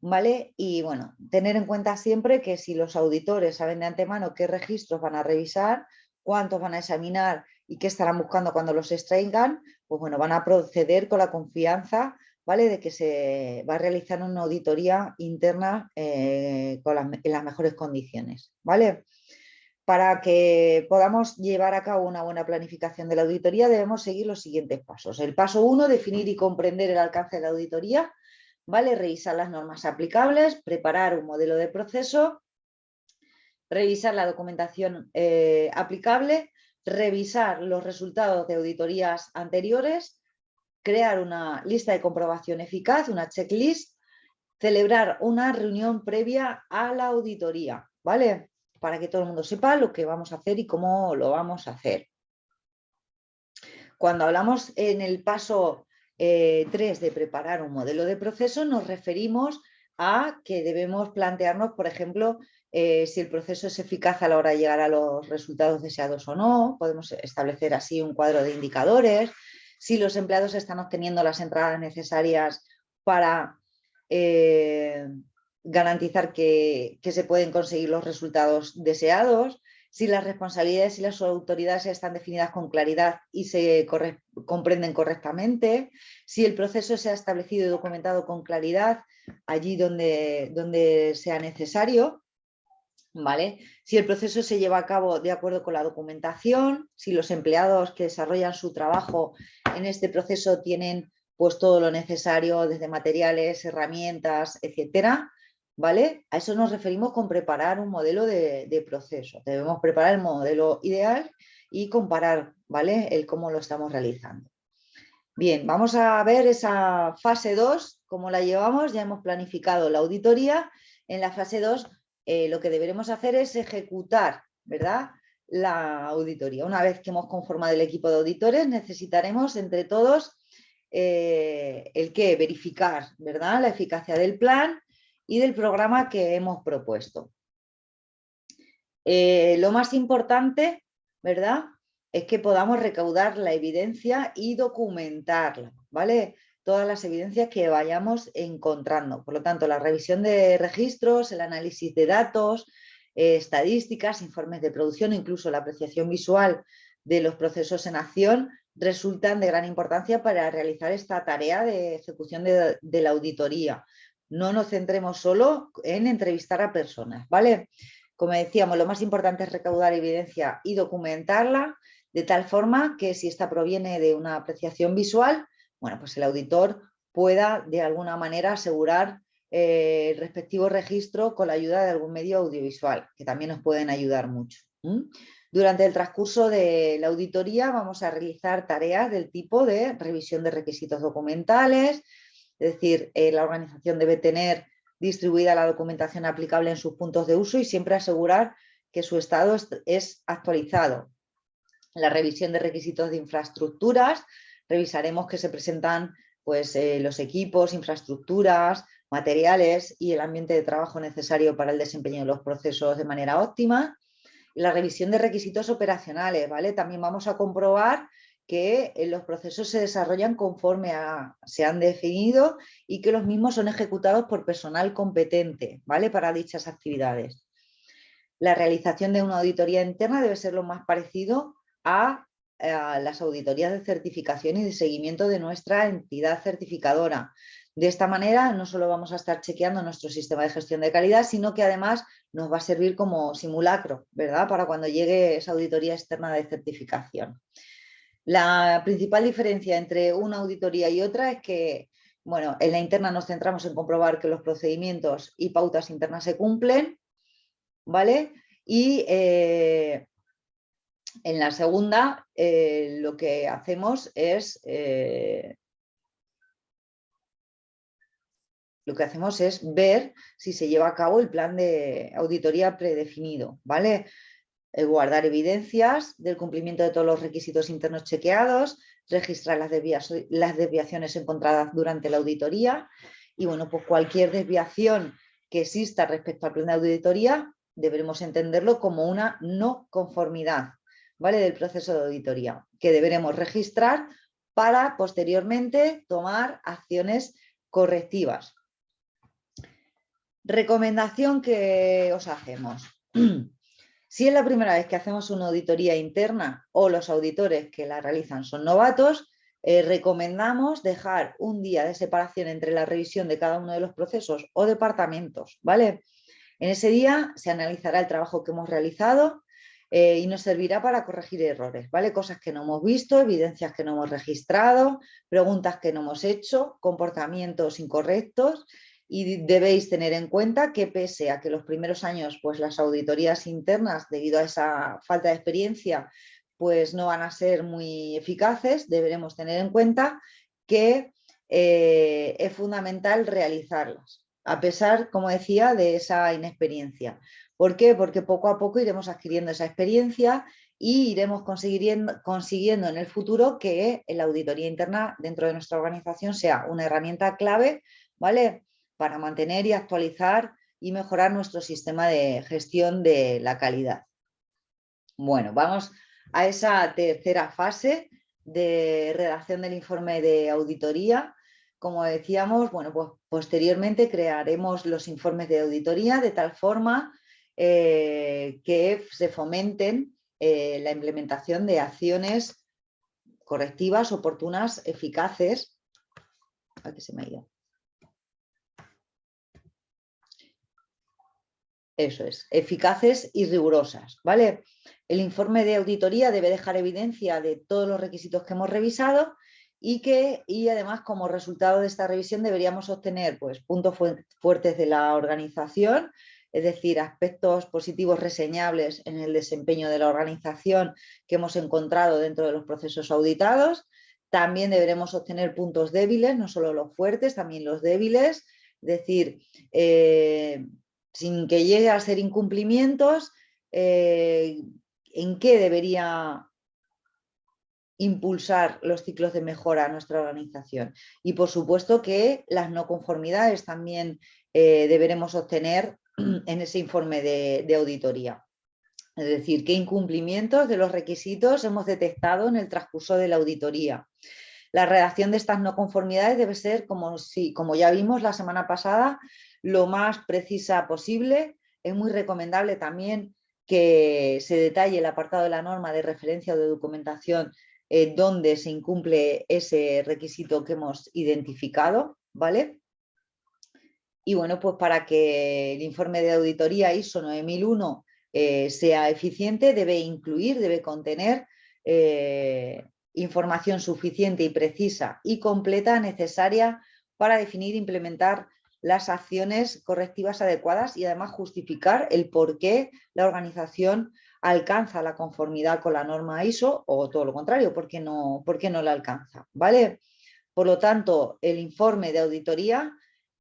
A: ¿vale? Y bueno, tener en cuenta siempre que si los auditores saben de antemano qué registros van a revisar, cuántos van a examinar y qué estarán buscando cuando los extraigan, pues bueno, van a proceder con la confianza, ¿vale? De que se va a realizar una auditoría interna en las mejores condiciones, ¿vale? Para que podamos llevar a cabo una buena planificación de la auditoría debemos seguir los siguientes pasos. El paso 1, definir y comprender el alcance de la auditoría, ¿vale? Revisar las normas aplicables, preparar un modelo de proceso, revisar la documentación aplicable, revisar los resultados de auditorías anteriores, crear una lista de comprobación eficaz, una checklist, celebrar una reunión previa a la auditoría, ¿vale? Para que todo el mundo sepa lo que vamos a hacer y cómo lo vamos a hacer. Cuando hablamos en el paso 3 de preparar un modelo de proceso, nos referimos a que debemos plantearnos, por ejemplo, si el proceso es eficaz a la hora de llegar a los resultados deseados o no. Podemos establecer así un cuadro de indicadores, si los empleados están obteniendo las entradas necesarias para garantizar que se pueden conseguir los resultados deseados, si las responsabilidades y las autoridades están definidas con claridad y se comprenden correctamente, si el proceso se ha establecido y documentado con claridad allí donde sea necesario, ¿vale? Si el proceso se lleva a cabo de acuerdo con la documentación, si los empleados que desarrollan su trabajo en este proceso tienen pues todo lo necesario desde materiales, herramientas, etcétera, ¿vale? A eso nos referimos con preparar un modelo de proceso. Debemos preparar el modelo ideal y comparar, ¿vale? El cómo lo estamos realizando. Bien, vamos a ver esa fase 2, cómo la llevamos. Ya hemos planificado la auditoría. En la fase 2 lo que deberemos hacer es ejecutar, ¿verdad?, la auditoría. Una vez que hemos conformado el equipo de auditores, necesitaremos entre todos el que verificar, ¿verdad?, la eficacia del plan y del programa que hemos propuesto. Lo más importante, ¿verdad?, es que podamos recaudar la evidencia y documentarla, ¿vale? Todas las evidencias que vayamos encontrando. Por lo tanto, la revisión de registros, el análisis de datos, estadísticas, informes de producción, incluso la apreciación visual de los procesos en acción, resultan de gran importancia para realizar esta tarea de ejecución de la auditoría. No nos centremos solo en entrevistar a personas, ¿vale? Como decíamos, lo más importante es recaudar evidencia y documentarla, de tal forma que si esta proviene de una apreciación visual, bueno, pues el auditor pueda de alguna manera asegurar el respectivo registro con la ayuda de algún medio audiovisual, que también nos pueden ayudar mucho. Durante el transcurso de la auditoría vamos a realizar tareas del tipo de revisión de requisitos documentales, es decir, la organización debe tener distribuida la documentación aplicable en sus puntos de uso y siempre asegurar que su estado es actualizado. La revisión de requisitos de infraestructuras, revisaremos que se presentan pues, los equipos, infraestructuras, materiales y el ambiente de trabajo necesario para el desempeño de los procesos de manera óptima. Y la revisión de requisitos operacionales, ¿vale? También vamos a comprobar que los procesos se desarrollan conforme se han definido y que los mismos son ejecutados por personal competente, ¿vale?, para dichas actividades. La realización de una auditoría interna debe ser lo más parecido a las auditorías de certificación y de seguimiento de nuestra entidad certificadora. De esta manera no solo vamos a estar chequeando nuestro sistema de gestión de calidad, sino que además nos va a servir como simulacro, ¿verdad?, para cuando llegue esa auditoría externa de certificación. La principal diferencia entre una auditoría y otra es que, bueno, en la interna nos centramos en comprobar que los procedimientos y pautas internas se cumplen, ¿vale? Y en la segunda lo que hacemos es lo que hacemos es ver si se lleva a cabo el plan de auditoría predefinido, ¿vale? Guardar evidencias del cumplimiento de todos los requisitos internos chequeados, registrar las desviaciones encontradas durante la auditoría y, bueno, pues cualquier desviación que exista respecto al plan de auditoría deberemos entenderlo como una no conformidad, ¿vale? Del proceso de auditoría, que deberemos registrar para posteriormente tomar acciones correctivas. Recomendación que os hacemos. Si es la primera vez que hacemos una auditoría interna o los auditores que la realizan son novatos, recomendamos dejar un día de separación entre la revisión de cada uno de los procesos o departamentos, ¿vale? En ese día se analizará el trabajo que hemos realizado y nos servirá para corregir errores, ¿vale? Cosas que no hemos visto, evidencias que no hemos registrado, preguntas que no hemos hecho, comportamientos incorrectos. Y debéis tener en cuenta que pese a que los primeros años pues las auditorías internas, debido a esa falta de experiencia, pues no van a ser muy eficaces, deberemos tener en cuenta que es fundamental realizarlas, a pesar, como decía, de esa inexperiencia. ¿Por qué? Porque poco a poco iremos adquiriendo esa experiencia y iremos consiguiendo en el futuro que la auditoría interna dentro de nuestra organización sea una herramienta clave, ¿vale?, para mantener y actualizar y mejorar nuestro sistema de gestión de la calidad. Bueno, vamos a esa tercera fase de redacción del informe de auditoría. Como decíamos, bueno, pues posteriormente crearemos los informes de auditoría de tal forma que se fomenten la implementación de acciones correctivas, oportunas, eficaces. Aquí se me ha ido. Eso es, eficaces y rigurosas, ¿vale? El informe de auditoría debe dejar evidencia de todos los requisitos que hemos revisado y además como resultado de esta revisión deberíamos obtener pues, puntos fuertes de la organización, es decir, aspectos positivos reseñables en el desempeño de la organización que hemos encontrado dentro de los procesos auditados. También deberemos obtener puntos débiles, no solo los fuertes, también los débiles, es decir, sin que llegue a ser incumplimientos, en qué debería impulsar los ciclos de mejora a nuestra organización. Y por supuesto que las no conformidades también deberemos obtener en ese informe de auditoría. Es decir, qué incumplimientos de los requisitos hemos detectado en el transcurso de la auditoría. La redacción de estas no conformidades debe ser, como ya vimos la semana pasada, lo más precisa posible. Es muy recomendable también que se detalle el apartado de la norma de referencia o de documentación donde se incumple ese requisito que hemos identificado, ¿vale? Y bueno, pues para que el informe de auditoría ISO 9001 sea eficiente, debe contener información suficiente y precisa y completa necesaria para definir e implementar las acciones correctivas adecuadas y además justificar el por qué la organización alcanza la conformidad con la norma ISO o todo lo contrario, por qué no la alcanza, ¿vale? Por lo tanto, el informe de auditoría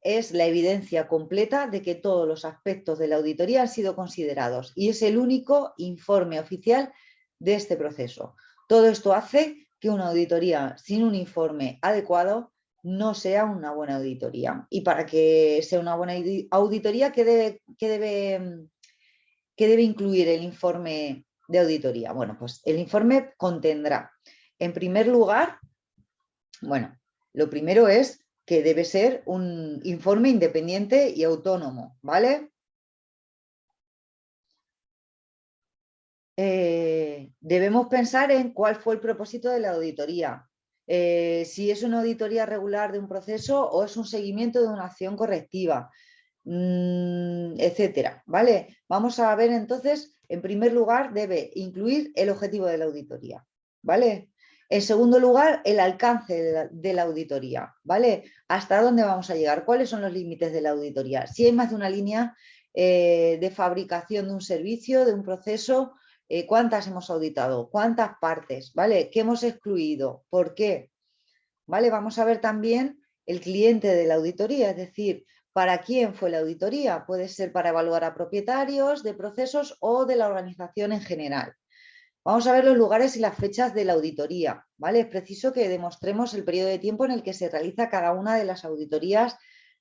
A: es la evidencia completa de que todos los aspectos de la auditoría han sido considerados y es el único informe oficial de este proceso. Todo esto hace que una auditoría sin un informe adecuado no sea una buena auditoría. Y para que sea una buena auditoría, ¿qué debe incluir el informe de auditoría? Bueno, pues el informe contendrá, en primer lugar, bueno, lo primero es que debe ser un informe independiente y autónomo, ¿vale? Debemos pensar en cuál fue el propósito de la auditoría. Si es una auditoría regular de un proceso o es un seguimiento de una acción correctiva, etcétera, ¿vale? Vamos a ver entonces, en primer lugar, debe incluir el objetivo de la auditoría, ¿vale? En segundo lugar, el alcance de la auditoría, ¿vale? ¿Hasta dónde vamos a llegar? ¿Cuáles son los límites de la auditoría? Si hay más de una línea de fabricación de un servicio, de un proceso, ¿cuántas hemos auditado? ¿Cuántas partes? ¿Vale? ¿Qué hemos excluido? ¿Por qué? ¿Vale? Vamos a ver también el cliente de la auditoría, es decir, ¿para quién fue la auditoría? Puede ser para evaluar a propietarios de procesos o de la organización en general. Vamos a ver los lugares y las fechas de la auditoría, ¿vale? Es preciso que demostremos el periodo de tiempo en el que se realiza cada una de las auditorías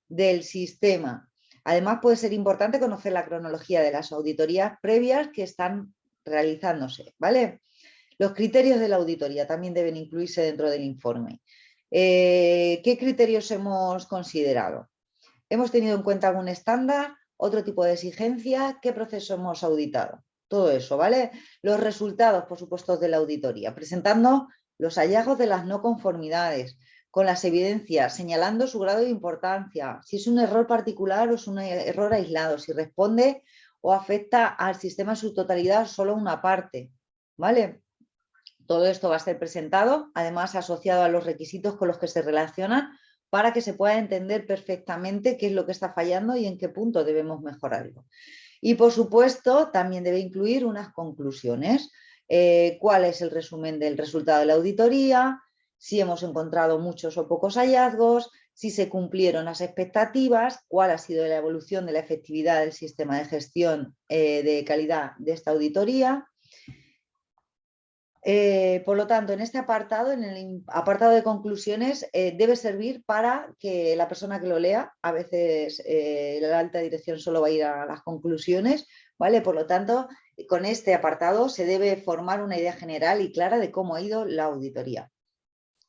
A: del sistema. Además, puede ser importante conocer la cronología de las auditorías previas que están realizándose, ¿vale? Los criterios de la auditoría también deben incluirse dentro del informe. ¿Qué criterios hemos considerado? ¿Hemos tenido en cuenta algún estándar, otro tipo de exigencia? ¿Qué proceso hemos auditado? Todo eso, ¿vale? Los resultados, por supuesto, de la auditoría, presentando los hallazgos de las no conformidades, con las evidencias, señalando su grado de importancia, si es un error particular o es un error aislado, si responde o afecta al sistema en su totalidad o solo una parte, ¿vale? Todo esto va a ser presentado, además asociado a los requisitos con los que se relacionan, para que se pueda entender perfectamente qué es lo que está fallando y en qué punto debemos mejorarlo. Y por supuesto, también debe incluir unas conclusiones. ¿Cuál es el resumen del resultado de la auditoría? Si hemos encontrado muchos o pocos hallazgos, si se cumplieron las expectativas, cuál ha sido la evolución de la efectividad del sistema de gestión de calidad de esta auditoría. Por lo tanto, en este apartado, en el apartado de conclusiones, debe servir para que la persona que lo lea, a veces la alta dirección solo va a ir a las conclusiones, ¿vale? Por lo tanto, con este apartado se debe formar una idea general y clara de cómo ha ido la auditoría.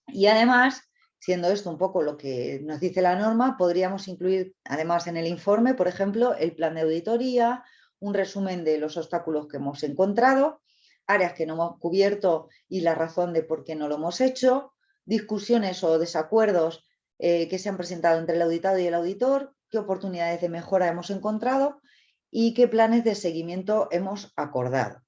A: Y además, siendo esto un poco lo que nos dice la norma, podríamos incluir además en el informe, por ejemplo, el plan de auditoría, un resumen de los obstáculos que hemos encontrado, áreas que no hemos cubierto y la razón de por qué no lo hemos hecho, discusiones o desacuerdos que se han presentado entre el auditado y el auditor, qué oportunidades de mejora hemos encontrado y qué planes de seguimiento hemos acordado.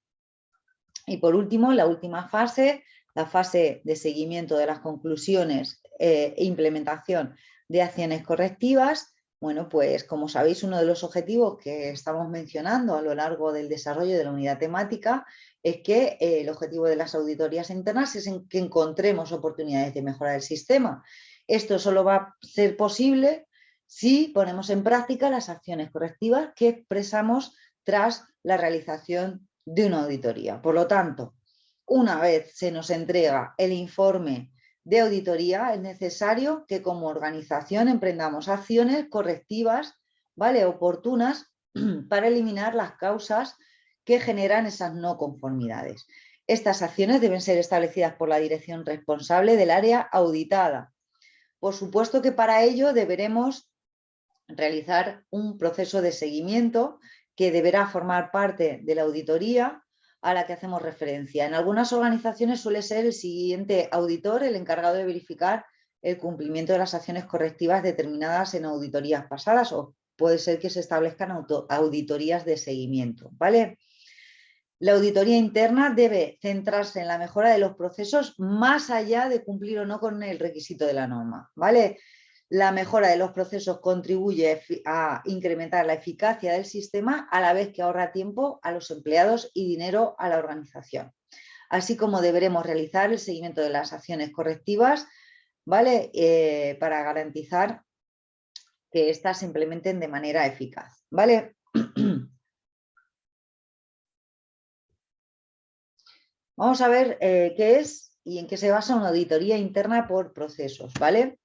A: Y por último, la última fase, la fase de seguimiento de las conclusiones e implementación de acciones correctivas. Bueno, pues como sabéis, uno de los objetivos que estamos mencionando a lo largo del desarrollo de la unidad temática es que el objetivo de las auditorías internas es que encontremos oportunidades de mejora del sistema. Esto solo va a ser posible si ponemos en práctica las acciones correctivas que expresamos tras la realización de una auditoría. Por lo tanto, una vez se nos entrega el informe de auditoría, es necesario que como organización emprendamos acciones correctivas, ¿vale?, oportunas para eliminar las causas que generan esas no conformidades. Estas acciones deben ser establecidas por la dirección responsable del área auditada. Por supuesto que para ello deberemos realizar un proceso de seguimiento que deberá formar parte de la auditoría a la que hacemos referencia. En algunas organizaciones suele ser el siguiente auditor el encargado de verificar el cumplimiento de las acciones correctivas determinadas en auditorías pasadas, o puede ser que se establezcan auditorías de seguimiento, ¿vale? La auditoría interna debe centrarse en la mejora de los procesos más allá de cumplir o no con el requisito de la norma, ¿vale? La mejora de los procesos contribuye a incrementar la eficacia del sistema a la vez que ahorra tiempo a los empleados y dinero a la organización. Así como deberemos realizar el seguimiento de las acciones correctivas, ¿vale? Para garantizar que éstas se implementen de manera eficaz, ¿vale? Vamos a ver qué es y en qué se basa una auditoría interna por procesos, ¿vale?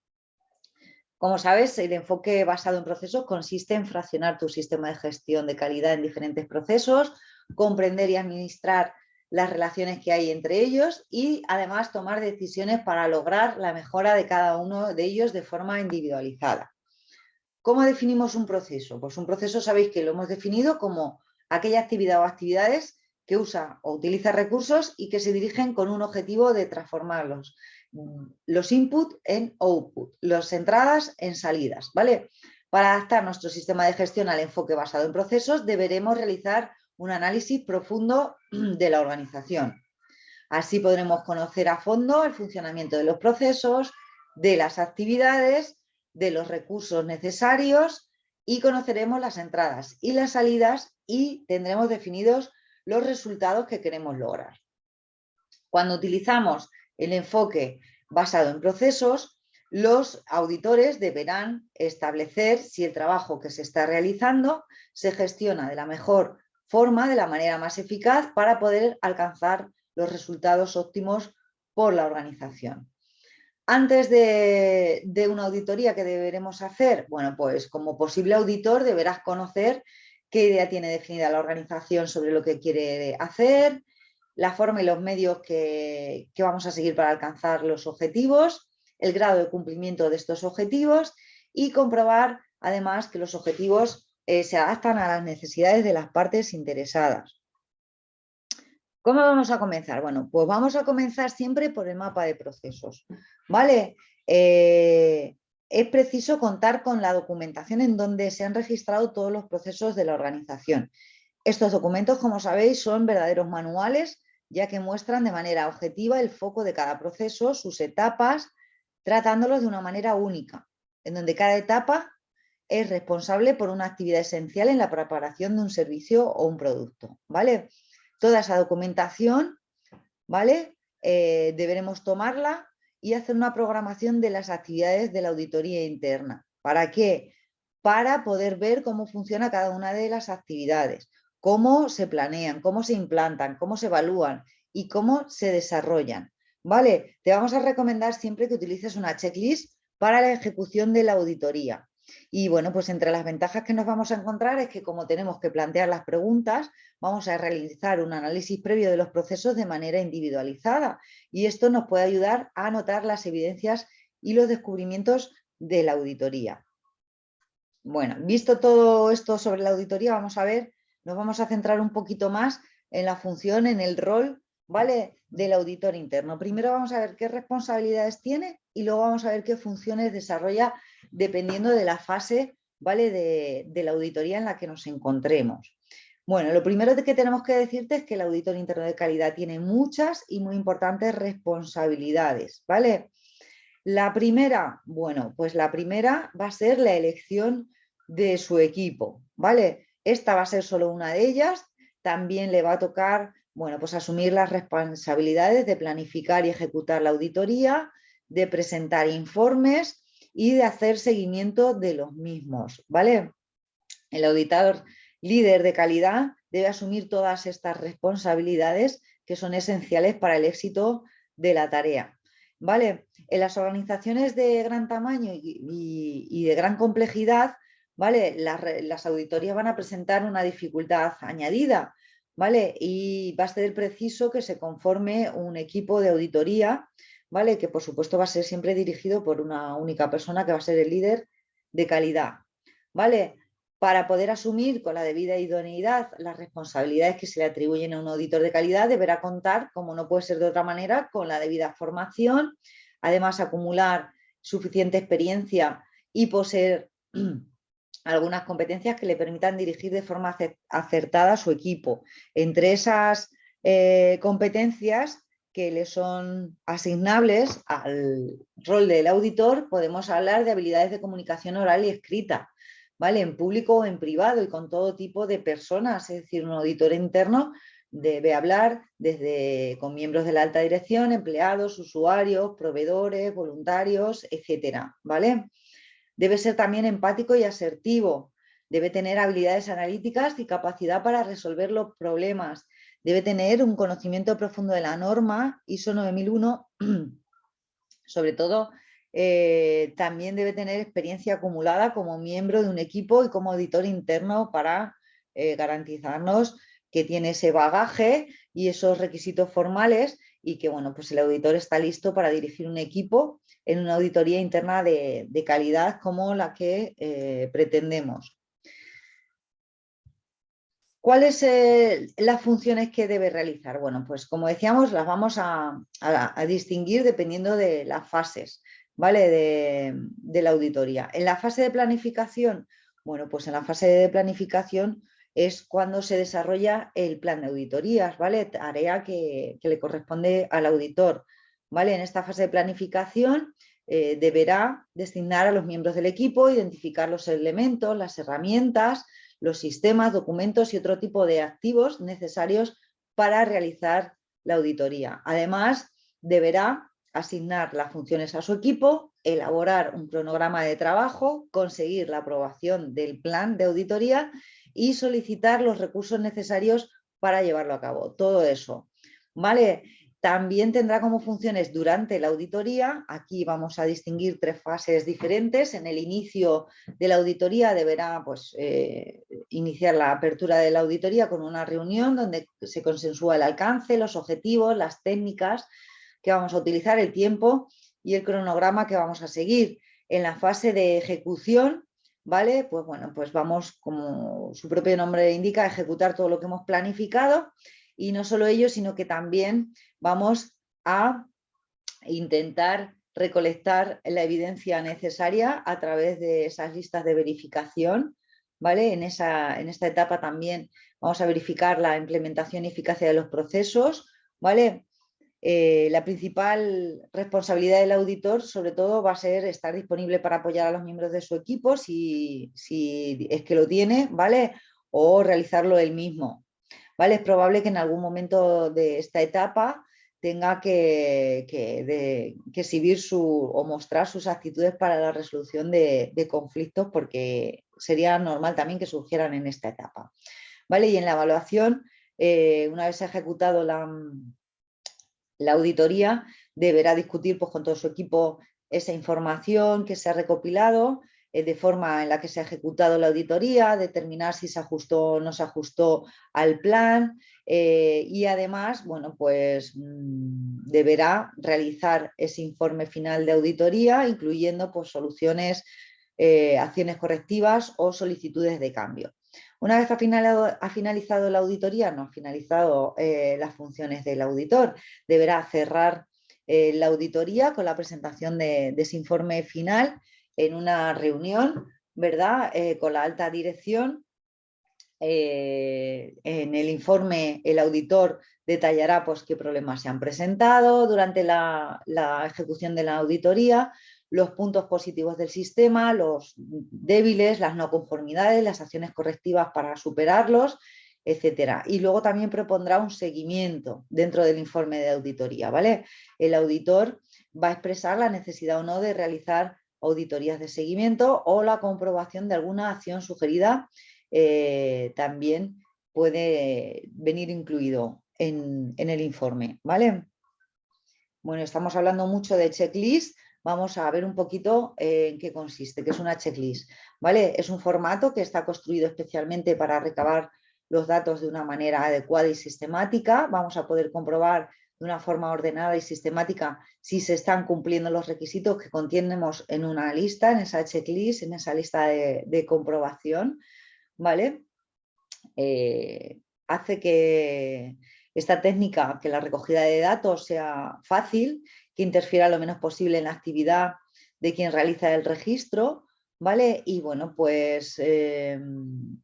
A: Como sabes, el enfoque basado en procesos consiste en fraccionar tu sistema de gestión de calidad en diferentes procesos, comprender y administrar las relaciones que hay entre ellos y además tomar decisiones para lograr la mejora de cada uno de ellos de forma individualizada. ¿Cómo definimos un proceso? Pues un proceso sabéis que lo hemos definido como aquella actividad o actividades que usa o utiliza recursos y que se dirigen con un objetivo de transformarlos. Los input en output, las entradas en salidas, ¿vale? Para adaptar nuestro sistema de gestión al enfoque basado en procesos, deberemos realizar un análisis profundo de la organización. Así podremos conocer a fondo el funcionamiento de los procesos, de las actividades, de los recursos necesarios y conoceremos las entradas y las salidas y tendremos definidos los resultados que queremos lograr. Cuando utilizamos el enfoque basado en procesos, los auditores deberán establecer si el trabajo que se está realizando se gestiona de la mejor forma, de la manera más eficaz, para poder alcanzar los resultados óptimos por la organización. Antes de una auditoría, ¿qué deberemos hacer? Bueno, pues como posible auditor deberás conocer qué idea tiene definida la organización sobre lo que quiere hacer, la forma y los medios que vamos a seguir para alcanzar los objetivos, el grado de cumplimiento de estos objetivos y comprobar además que los objetivos se adaptan a las necesidades de las partes interesadas. ¿Cómo vamos a comenzar? Bueno, pues vamos a comenzar siempre por el mapa de procesos, ¿vale? Es preciso contar con la documentación en donde se han registrado todos los procesos de la organización. Estos documentos, como sabéis, son verdaderos manuales, ya que muestran de manera objetiva el foco de cada proceso, sus etapas, tratándolos de una manera única, en donde cada etapa es responsable por una actividad esencial en la preparación de un servicio o un producto, ¿vale? Toda esa documentación, ¿vale? Deberemos tomarla y hacer una programación de las actividades de la auditoría interna. ¿Para qué? Para poder ver cómo funciona cada una de las actividades, cómo se planean, cómo se implantan, cómo se evalúan y cómo se desarrollan, ¿vale? Te vamos a recomendar siempre que utilices una checklist para la ejecución de la auditoría. Y bueno, pues entre las ventajas que nos vamos a encontrar es que como tenemos que plantear las preguntas, vamos a realizar un análisis previo de los procesos de manera individualizada y esto nos puede ayudar a anotar las evidencias y los descubrimientos de la auditoría. Bueno, visto todo esto sobre la auditoría, vamos a ver, nos vamos a centrar un poquito más en la función, en el rol, ¿vale?, del auditor interno. Primero vamos a ver qué responsabilidades tiene y luego vamos a ver qué funciones desarrolla dependiendo de la fase, ¿vale?, de la auditoría en la que nos encontremos. Bueno, lo primero que tenemos que decirte es que el auditor interno de calidad tiene muchas y muy importantes responsabilidades, ¿vale? La primera, bueno, pues la primera va a ser la elección de su equipo, ¿vale? Esta va a ser solo una de ellas. También le va a tocar, bueno, pues asumir las responsabilidades de planificar y ejecutar la auditoría, de presentar informes y de hacer seguimiento de los mismos, ¿vale? El auditor líder de calidad debe asumir todas estas responsabilidades que son esenciales para el éxito de la tarea, ¿vale? En las organizaciones de gran tamaño y de gran complejidad, ¿vale?, las auditorías van a presentar una dificultad añadida, ¿vale? Y va a ser preciso que se conforme un equipo de auditoría, ¿vale?, que por supuesto va a ser siempre dirigido por una única persona que va a ser el líder de calidad, ¿vale? Para poder asumir con la debida idoneidad las responsabilidades que se le atribuyen a un auditor de calidad, deberá contar, como no puede ser de otra manera, con la debida formación, además acumular suficiente experiencia y poseer algunas competencias que le permitan dirigir de forma acertada a su equipo. Entre esas competencias que le son asignables al rol del auditor, podemos hablar de habilidades de comunicación oral y escrita, ¿vale?, en público o en privado y con todo tipo de personas. Es decir, un auditor interno debe hablar con miembros de la alta dirección, empleados, usuarios, proveedores, voluntarios, etcétera, ¿vale? Debe ser también empático y asertivo, debe tener habilidades analíticas y capacidad para resolver los problemas, debe tener un conocimiento profundo de la norma ISO 9001, sobre todo también debe tener experiencia acumulada como miembro de un equipo y como auditor interno para garantizarnos que tiene ese bagaje y esos requisitos formales y que, bueno, pues el auditor está listo para dirigir un equipo en una auditoría interna de calidad como la que pretendemos. ¿Cuáles las funciones que debe realizar? Bueno, pues como decíamos, las vamos a distinguir dependiendo de las fases, ¿vale?, de la auditoría. En la fase de planificación, bueno, pues en la fase de planificación es cuando se desarrolla el plan de auditorías, ¿vale?, tarea que le corresponde al auditor, ¿vale? En esta fase de planificación deberá designar a los miembros del equipo, identificar los elementos, las herramientas, los sistemas, documentos y otro tipo de activos necesarios para realizar la auditoría. Además, deberá asignar las funciones a su equipo, elaborar un cronograma de trabajo, conseguir la aprobación del plan de auditoría y solicitar los recursos necesarios para llevarlo a cabo. Todo eso, ¿vale? También tendrá como funciones durante la auditoría, aquí vamos a distinguir 3 fases diferentes. En el inicio de la auditoría deberá pues, iniciar la apertura de la auditoría con una reunión donde se consensúa el alcance, los objetivos, las técnicas que vamos a utilizar, el tiempo y el cronograma que vamos a seguir. En la fase de ejecución, ¿vale? Pues bueno, pues vamos, como su propio nombre indica, a ejecutar todo lo que hemos planificado y no solo ello, sino que también vamos a intentar recolectar la evidencia necesaria a través de esas listas de verificación, ¿vale? En esta etapa también vamos a verificar la implementación y eficacia de los procesos, ¿vale? La principal responsabilidad del auditor, sobre todo, va a ser estar disponible para apoyar a los miembros de su equipo, si es que lo tiene, ¿vale? O realizarlo él mismo, ¿vale? Es probable que en algún momento de esta etapa tenga que exhibir o mostrar sus actitudes para la resolución de conflictos, porque sería normal también que surgieran en esta etapa, ¿vale? Y en la evaluación, una vez ejecutado la auditoría, deberá discutir pues, con todo su equipo esa información que se ha recopilado, de forma en la que se ha ejecutado la auditoría, determinar si se ajustó o no se ajustó al plan, y además, bueno, pues deberá realizar ese informe final de auditoría, incluyendo pues, soluciones, acciones correctivas o solicitudes de cambio. Una vez ha finalizado la auditoría, no ha finalizado las funciones del auditor, deberá cerrar la auditoría con la presentación de ese informe final en una reunión, ¿verdad? Con la alta dirección. En el informe el auditor detallará pues, qué problemas se han presentado durante la ejecución de la auditoría, los puntos positivos del sistema, los débiles, las no conformidades, las acciones correctivas para superarlos, etcétera. Y luego también propondrá un seguimiento dentro del informe de auditoría, ¿vale? El auditor va a expresar la necesidad o no de realizar auditorías de seguimiento o la comprobación de alguna acción sugerida. También puede venir incluido en el informe, ¿vale? Bueno, estamos hablando mucho de checklist, vamos a ver un poquito en qué consiste, qué es una checklist, ¿vale? Es un formato que está construido especialmente para recabar los datos de una manera adecuada y sistemática. Vamos a poder comprobar de una forma ordenada y sistemática si se están cumpliendo los requisitos que contenemos en una lista, en esa checklist, en esa lista de comprobación, ¿vale? Hace que esta técnica, que la recogida de datos sea fácil, que interfiera lo menos posible en la actividad de quien realiza el registro, ¿vale? Y bueno, pues en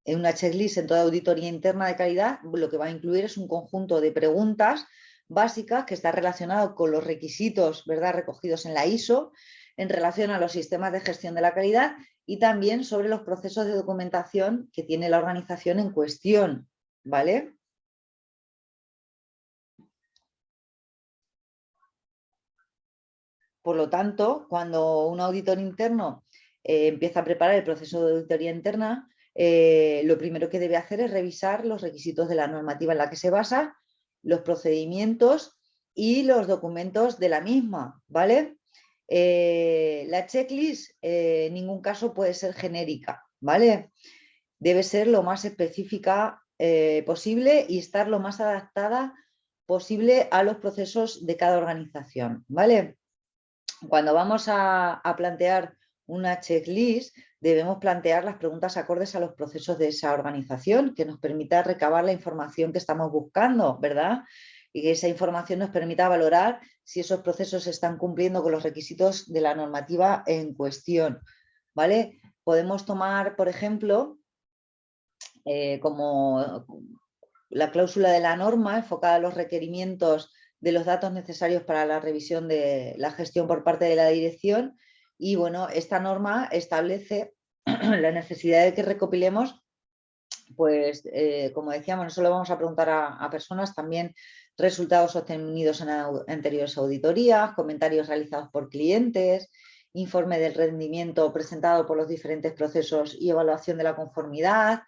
A: una checklist en toda auditoría interna de calidad lo que va a incluir es un conjunto de preguntas básicas que está relacionado con los requisitos, ¿verdad?, recogidos en la ISO en relación a los sistemas de gestión de la calidad y también sobre los procesos de documentación que tiene la organización en cuestión, ¿vale? Por lo tanto, cuando un auditor interno empieza a preparar el proceso de auditoría interna, lo primero que debe hacer es revisar los requisitos de la normativa en la que se basa, los procedimientos y los documentos de la misma, ¿vale? La checklist en ningún caso puede ser genérica, ¿vale? Debe ser lo más específica posible y estar lo más adaptada posible a los procesos de cada organización, ¿vale? Cuando vamos a plantear una checklist, debemos plantear las preguntas acordes a los procesos de esa organización, que nos permita recabar la información que estamos buscando, ¿verdad? Y que esa información nos permita valorar si esos procesos están cumpliendo con los requisitos de la normativa en cuestión, ¿vale? Podemos tomar, por ejemplo, como la cláusula de la norma enfocada a los requerimientos de los datos necesarios para la revisión de la gestión por parte de la dirección. Y bueno, esta norma establece la necesidad de que recopilemos pues como decíamos, no solo vamos a preguntar a personas, también resultados obtenidos en anteriores auditorías, comentarios realizados por clientes, informe del rendimiento presentado por los diferentes procesos y evaluación de la conformidad,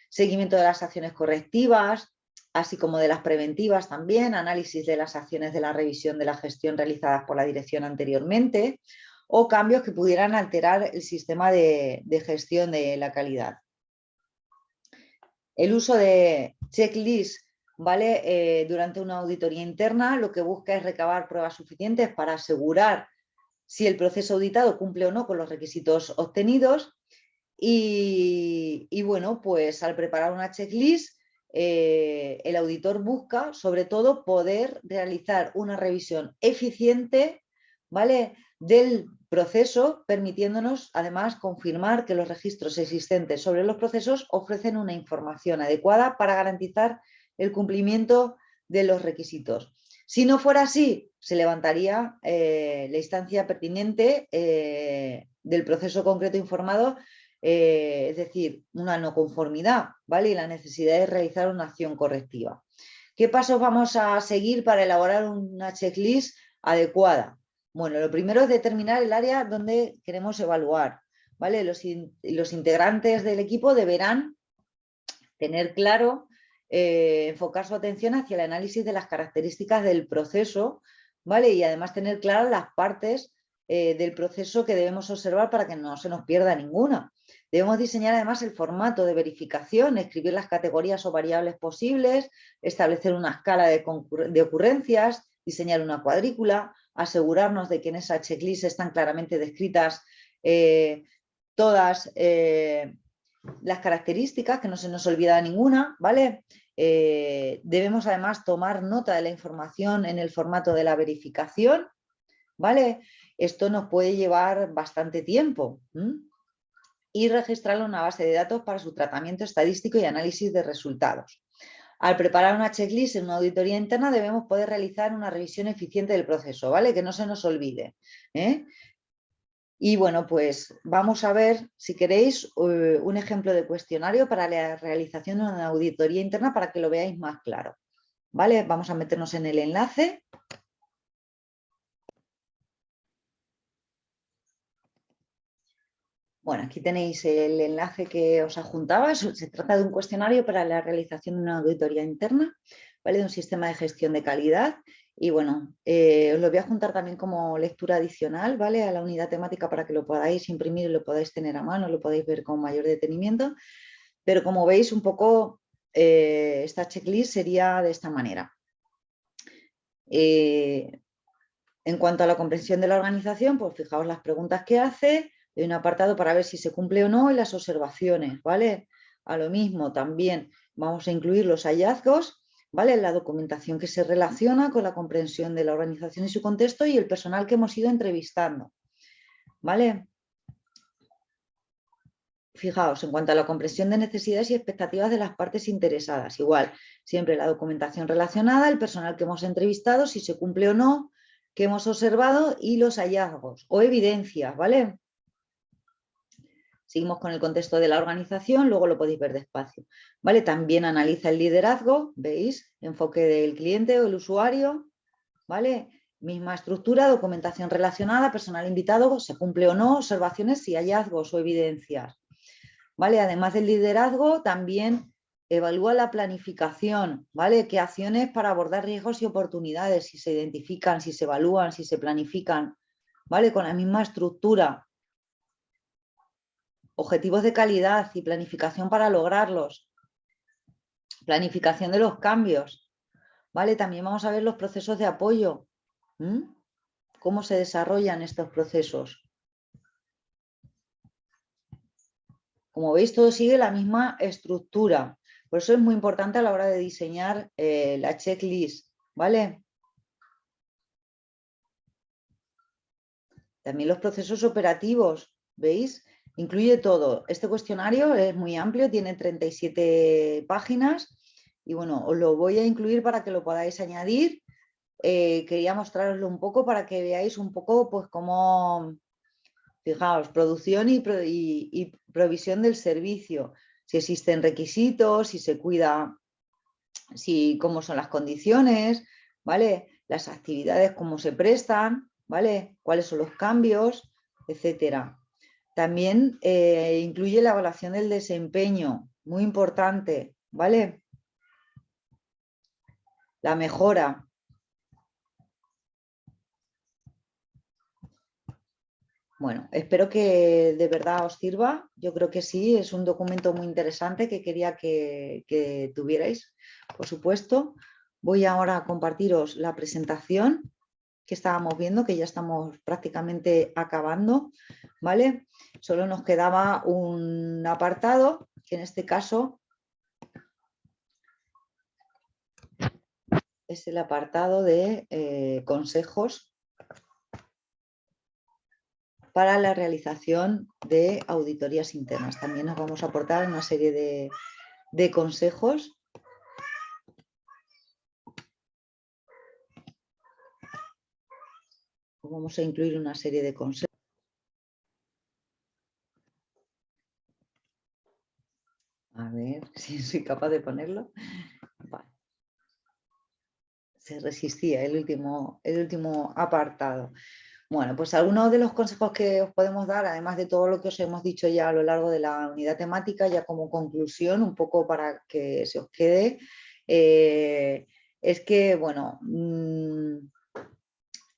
A: seguimiento de las acciones correctivas, así como de las preventivas también, análisis de las acciones de la revisión de la gestión realizadas por la dirección anteriormente o cambios que pudieran alterar el sistema de gestión de la calidad. El uso de checklists, ¿vale? Durante una auditoría interna lo que busca es recabar pruebas suficientes para asegurar si el proceso auditado cumple o no con los requisitos obtenidos y bueno, pues al preparar una checklist el auditor busca sobre todo poder realizar una revisión eficiente, ¿vale?, del proceso, permitiéndonos además confirmar que los registros existentes sobre los procesos ofrecen una información adecuada para garantizar el cumplimiento de los requisitos. Si no fuera así, se levantaría la instancia pertinente del proceso concreto informado, es decir, una no conformidad, ¿vale?, y la necesidad de realizar una acción correctiva. ¿Qué pasos vamos a seguir para elaborar una checklist adecuada? Bueno, lo primero es determinar el área donde queremos evaluar, ¿vale? Los integrantes del equipo deberán tener claro, enfocar su atención hacia el análisis de las características del proceso, ¿vale? Y además tener claras las partes del proceso que debemos observar para que no se nos pierda ninguna. Debemos diseñar además el formato de verificación, escribir las categorías o variables posibles, establecer una escala de ocurrencias, diseñar una cuadrícula, asegurarnos de que en esa checklist están claramente descritas todas las características, que no se nos olvida ninguna, ¿vale? Debemos además tomar nota de la información en el formato de la verificación, ¿vale? Esto nos puede llevar bastante tiempo. Y registrarlo en una base de datos para su tratamiento estadístico y análisis de resultados. Al preparar una checklist en una auditoría interna debemos poder realizar una revisión eficiente del proceso, ¿vale? Que no se nos olvide, ¿eh? Y bueno, pues vamos a ver, si queréis, un ejemplo de cuestionario para la realización de una auditoría interna para que lo veáis más claro, ¿vale? Vamos a meternos en el enlace. Bueno, aquí tenéis el enlace que os adjuntaba. Se trata de un cuestionario para la realización de una auditoría interna, ¿vale?, de un sistema de gestión de calidad. Y bueno, os lo voy a juntar también como lectura adicional, ¿vale?, a la unidad temática para que lo podáis imprimir y lo podáis tener a mano, lo podáis ver con mayor detenimiento. Pero como veis, un poco esta checklist sería de esta manera. En cuanto a la comprensión de la organización, pues fijaos las preguntas que hace. Hay un apartado para ver si se cumple o no y las observaciones, ¿vale? A lo mismo también vamos a incluir los hallazgos, ¿vale?, la documentación que se relaciona con la comprensión de la organización y su contexto y el personal que hemos ido entrevistando, ¿vale? Fijaos, en cuanto a la comprensión de necesidades y expectativas de las partes interesadas, igual, siempre la documentación relacionada, el personal que hemos entrevistado, si se cumple o no, que hemos observado y los hallazgos o evidencias, ¿vale? Seguimos con el contexto de la organización, luego lo podéis ver despacio, ¿vale? También analiza el liderazgo, ¿veis? Enfoque del cliente o el usuario, ¿vale? Misma estructura, documentación relacionada, personal invitado, se cumple o no, observaciones y hallazgos o evidencias, ¿vale? Además del liderazgo, también evalúa la planificación, ¿vale? ¿Qué acciones para abordar riesgos y oportunidades? Si se identifican, si se evalúan, si se planifican, ¿vale? Con la misma estructura. Objetivos de calidad y planificación para lograrlos. Planificación de los cambios, ¿vale? También vamos a ver los procesos de apoyo. ¿Cómo se desarrollan estos procesos? Como veis, todo sigue la misma estructura. Por eso es muy importante a la hora de diseñar la checklist, ¿vale? También los procesos operativos, ¿veis? Incluye todo. Este cuestionario es muy amplio, tiene 37 páginas y bueno, os lo voy a incluir para que lo podáis añadir. Quería mostraroslo un poco para que veáis un poco pues cómo, fijaos, producción y provisión del servicio. si existen requisitos, si se cuida, cómo son las condiciones, ¿vale? Las actividades, cómo se prestan, ¿vale? Cuáles son los cambios, etcétera. También incluye la evaluación del desempeño, muy importante, ¿vale? La mejora. Bueno, espero que de verdad os sirva. Yo creo que sí, es un documento muy interesante que quería que tuvierais, por supuesto. Voy ahora a compartiros la presentación que estábamos viendo, que ya estamos prácticamente acabando, ¿vale? Solo nos quedaba un apartado, que en este caso es el apartado de consejos para la realización de auditorías internas. También nos vamos a aportar una serie de consejos. Vamos a incluir una serie de consejos. A ver si soy capaz de ponerlo. Vale. Se resistía el último apartado. Bueno, pues algunos de los consejos que os podemos dar, además de todo lo que os hemos dicho ya a lo largo de la unidad temática, ya como conclusión, un poco para que se os quede, es que, bueno,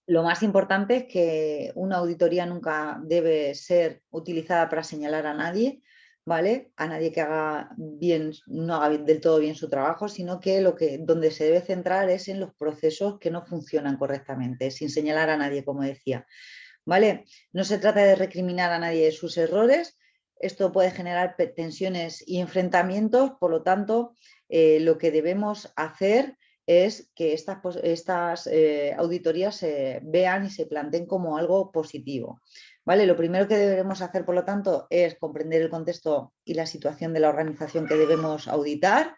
A: lo más importante es que una auditoría nunca debe ser utilizada para señalar a nadie, ¿vale? A nadie que haga bien, no haga del todo bien su trabajo, sino que donde se debe centrar es en los procesos que no funcionan correctamente, sin señalar a nadie, como decía, ¿vale? No se trata de recriminar a nadie sus errores, esto puede generar tensiones y enfrentamientos, por lo tanto, lo que debemos hacer es que estas auditorías se vean y se planteen como algo positivo, ¿vale? Lo primero que debemos hacer, por lo tanto, es comprender el contexto y la situación de la organización que debemos auditar.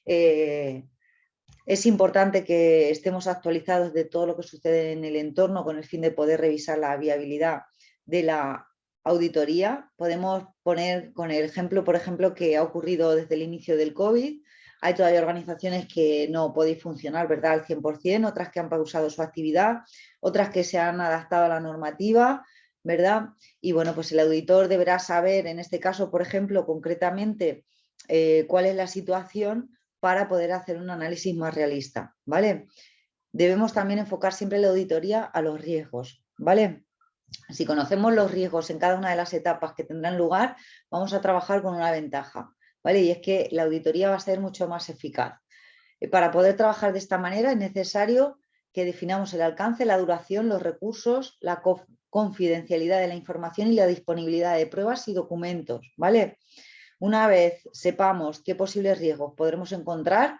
A: Es importante que estemos actualizados de todo lo que sucede en el entorno con el fin de poder revisar la viabilidad de la auditoría. Podemos poner con el ejemplo, por ejemplo, que ha ocurrido desde el inicio del COVID. Hay todavía organizaciones que no podéis funcionar, ¿verdad?, al 100%, otras que han pausado su actividad, otras que se han adaptado a la normativa, ¿verdad? Y bueno, pues el auditor deberá saber, en este caso, por ejemplo, concretamente, cuál es la situación para poder hacer un análisis más realista, ¿vale? Debemos también enfocar siempre la auditoría a los riesgos, ¿vale? Si conocemos los riesgos en cada una de las etapas que tendrán lugar, vamos a trabajar con una ventaja, ¿vale? Y es que la auditoría va a ser mucho más eficaz. Para poder trabajar de esta manera es necesario que definamos el alcance, la duración, los recursos, la confidencialidad de la información y la disponibilidad de pruebas y documentos, ¿vale? Una vez sepamos qué posibles riesgos podremos encontrar,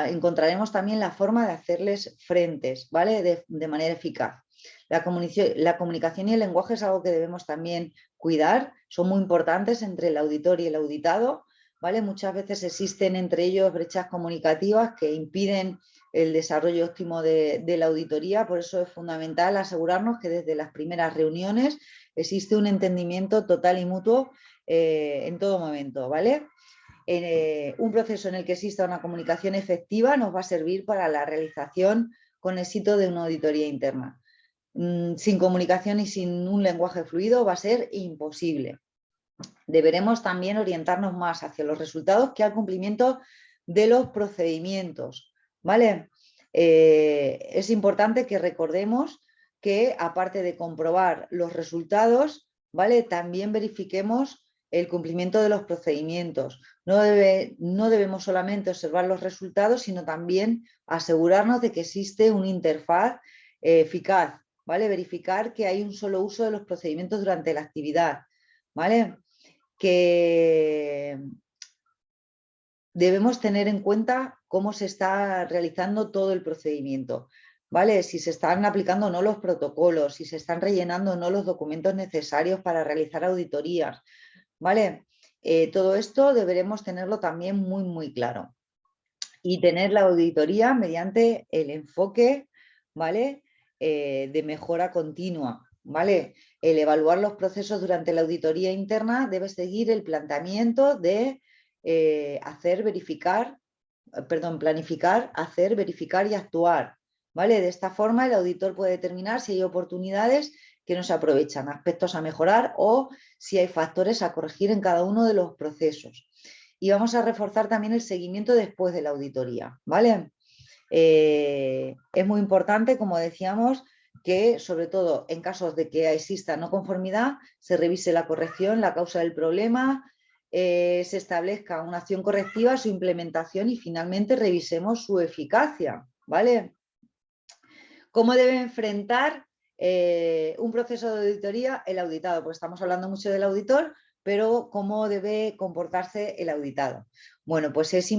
A: encontraremos también la forma de hacerles frentes, ¿vale? De manera eficaz. La comunicación y el lenguaje es algo que debemos también cuidar, son muy importantes entre el auditor y el auditado, ¿vale? Muchas veces existen entre ellos brechas comunicativas que impiden el desarrollo óptimo de la auditoría, por eso es fundamental asegurarnos que desde las primeras reuniones existe un entendimiento total y mutuo en todo momento, ¿vale? Un proceso en el que exista una comunicación efectiva nos va a servir para la realización con éxito de una auditoría interna. Sin comunicación y sin un lenguaje fluido va a ser imposible. Deberemos también orientarnos más hacia los resultados que al cumplimiento de los procedimientos, ¿vale? Es importante que recordemos que, aparte de comprobar los resultados, ¿vale?, también verifiquemos el cumplimiento de los procedimientos. No debemos solamente observar los resultados, sino también asegurarnos de que existe una interfaz eficaz, ¿vale? Verificar que hay un solo uso de los procedimientos durante la actividad, ¿vale? Que debemos tener en cuenta cómo se está realizando todo el procedimiento, ¿vale? Si se están aplicando o no los protocolos, si se están rellenando o no los documentos necesarios para realizar auditorías, ¿vale? Todo esto deberemos tenerlo también muy, muy claro. Y tener la auditoría mediante el enfoque, ¿vale?, de mejora continua, ¿vale? El evaluar los procesos durante la auditoría interna debe seguir el planteamiento de planificar, hacer, verificar y actuar, ¿vale? De esta forma el auditor puede determinar si hay oportunidades que no se aprovechan, aspectos a mejorar o si hay factores a corregir en cada uno de los procesos. Y vamos a reforzar también el seguimiento después de la auditoría, ¿vale? Es muy importante, como decíamos, que sobre todo en casos de que exista no conformidad, se revise la corrección, la causa del problema, se establezca una acción correctiva, su implementación y finalmente revisemos su eficacia, ¿vale? ¿Cómo debe enfrentar un proceso de auditoría el auditado? Pues estamos hablando mucho del auditor, pero ¿cómo debe comportarse el auditado? Bueno, pues es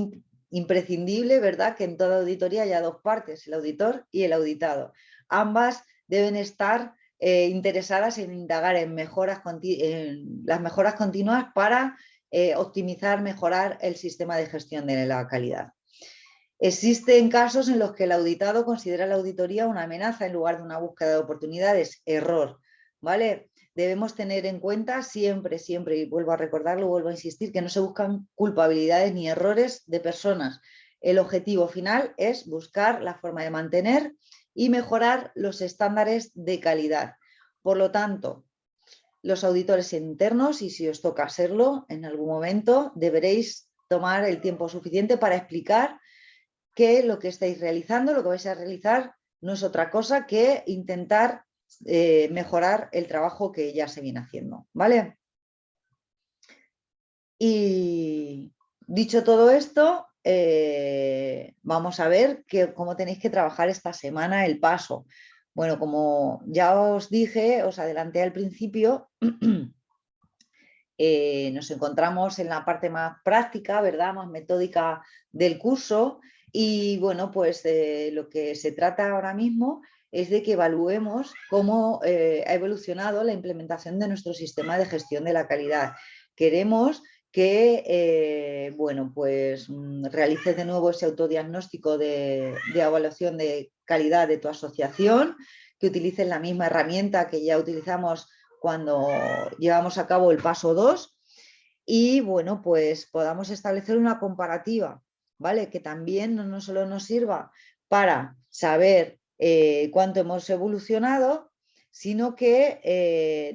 A: imprescindible, ¿verdad?, que en toda auditoría haya dos partes, el auditor y el auditado. Ambas deben estar interesadas en indagar en las mejoras continuas para optimizar, mejorar el sistema de gestión de la calidad. Existen casos en los que el auditado considera la auditoría una amenaza en lugar de una búsqueda de oportunidades. Error, ¿vale? Debemos tener en cuenta siempre, siempre, y vuelvo a recordarlo, vuelvo a insistir, que no se buscan culpabilidades ni errores de personas. El objetivo final es buscar la forma de mantener y mejorar los estándares de calidad. Por lo tanto, los auditores internos, y si os toca serlo en algún momento, deberéis tomar el tiempo suficiente para explicar que lo que estáis realizando, lo que vais a realizar, no es otra cosa que intentar mejorar el trabajo que ya se viene haciendo, ¿vale? Y dicho todo esto, vamos a ver cómo tenéis que trabajar esta semana el paso. Bueno, como ya os dije, os adelanté al principio, nos encontramos en la parte más práctica, ¿verdad?, más metódica del curso y bueno, pues lo que se trata ahora mismo es de que evaluemos cómo ha evolucionado la implementación de nuestro sistema de gestión de la calidad. Queremos que, bueno, pues realices de nuevo ese autodiagnóstico de evaluación de calidad de tu asociación, que utilices la misma herramienta que ya utilizamos cuando llevamos a cabo el paso 2 y bueno, pues podamos establecer una comparativa, ¿vale? Que también no solo nos sirva para saber cuánto hemos evolucionado, sino que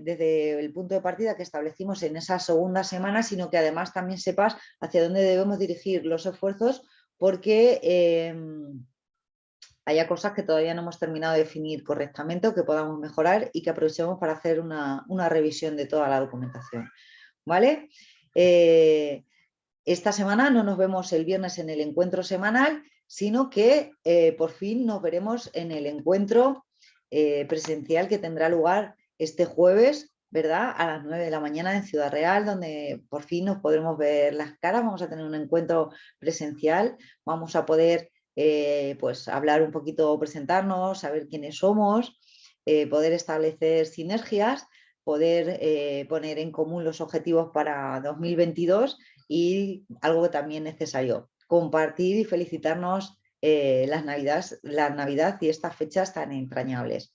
A: desde el punto de partida que establecimos en esa segunda semana, sino que además también sepas hacia dónde debemos dirigir los esfuerzos porque haya cosas que todavía no hemos terminado de definir correctamente o que podamos mejorar y que aprovechemos para hacer una revisión de toda la documentación, ¿vale? Esta semana no nos vemos el viernes en el encuentro semanal, sino que por fin nos veremos en el encuentro presencial que tendrá lugar este jueves, ¿verdad?, a las 9 de la mañana en Ciudad Real, donde por fin nos podremos ver las caras, vamos a tener un encuentro presencial, vamos a poder pues hablar un poquito, presentarnos, saber quiénes somos, poder establecer sinergias, poder poner en común los objetivos para 2022 y algo que también es necesario, compartir y felicitarnos la Navidad y estas fechas tan entrañables.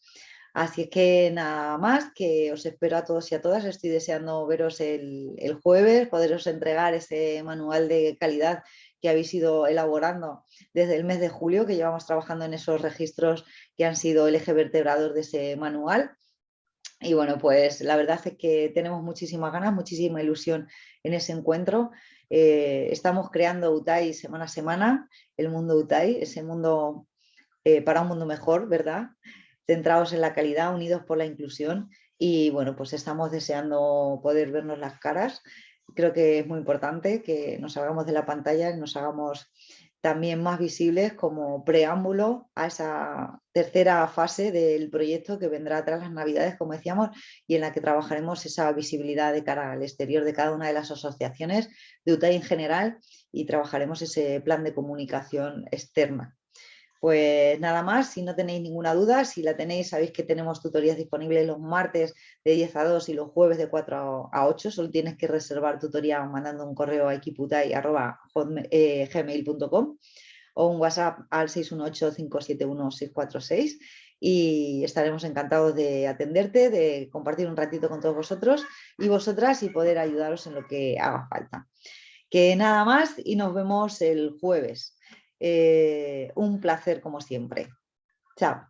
A: Así es que nada más, que os espero a todos y a todas, estoy deseando veros el jueves, poderos entregar ese manual de calidad que habéis ido elaborando desde el mes de julio, que llevamos trabajando en esos registros que han sido el eje vertebrador de ese manual. Y bueno, pues la verdad es que tenemos muchísimas ganas, muchísima ilusión en ese encuentro. Estamos creando UTAI semana a semana, el mundo UTAI, ese mundo para un mundo mejor, ¿verdad?, centrados en la calidad, unidos por la inclusión y bueno, pues estamos deseando poder vernos las caras. Creo que es muy importante que nos salgamos de la pantalla y nos hagamos también más visibles como preámbulo a esa tercera fase del proyecto que vendrá tras las Navidades, como decíamos, y en la que trabajaremos esa visibilidad de cara al exterior de cada una de las asociaciones de UTAI en general y trabajaremos ese plan de comunicación externa. Pues nada más, si no tenéis ninguna duda, si la tenéis, sabéis que tenemos tutorías disponibles los martes de 10 a 2 y los jueves de 4 a 8. Solo tienes que reservar tutoría mandando un correo a equiputai@gmail.com o un WhatsApp al 618-571-646 y estaremos encantados de atenderte, de compartir un ratito con todos vosotros y vosotras y poder ayudaros en lo que haga falta. Que nada más y nos vemos el jueves. Un placer como siempre. Chao.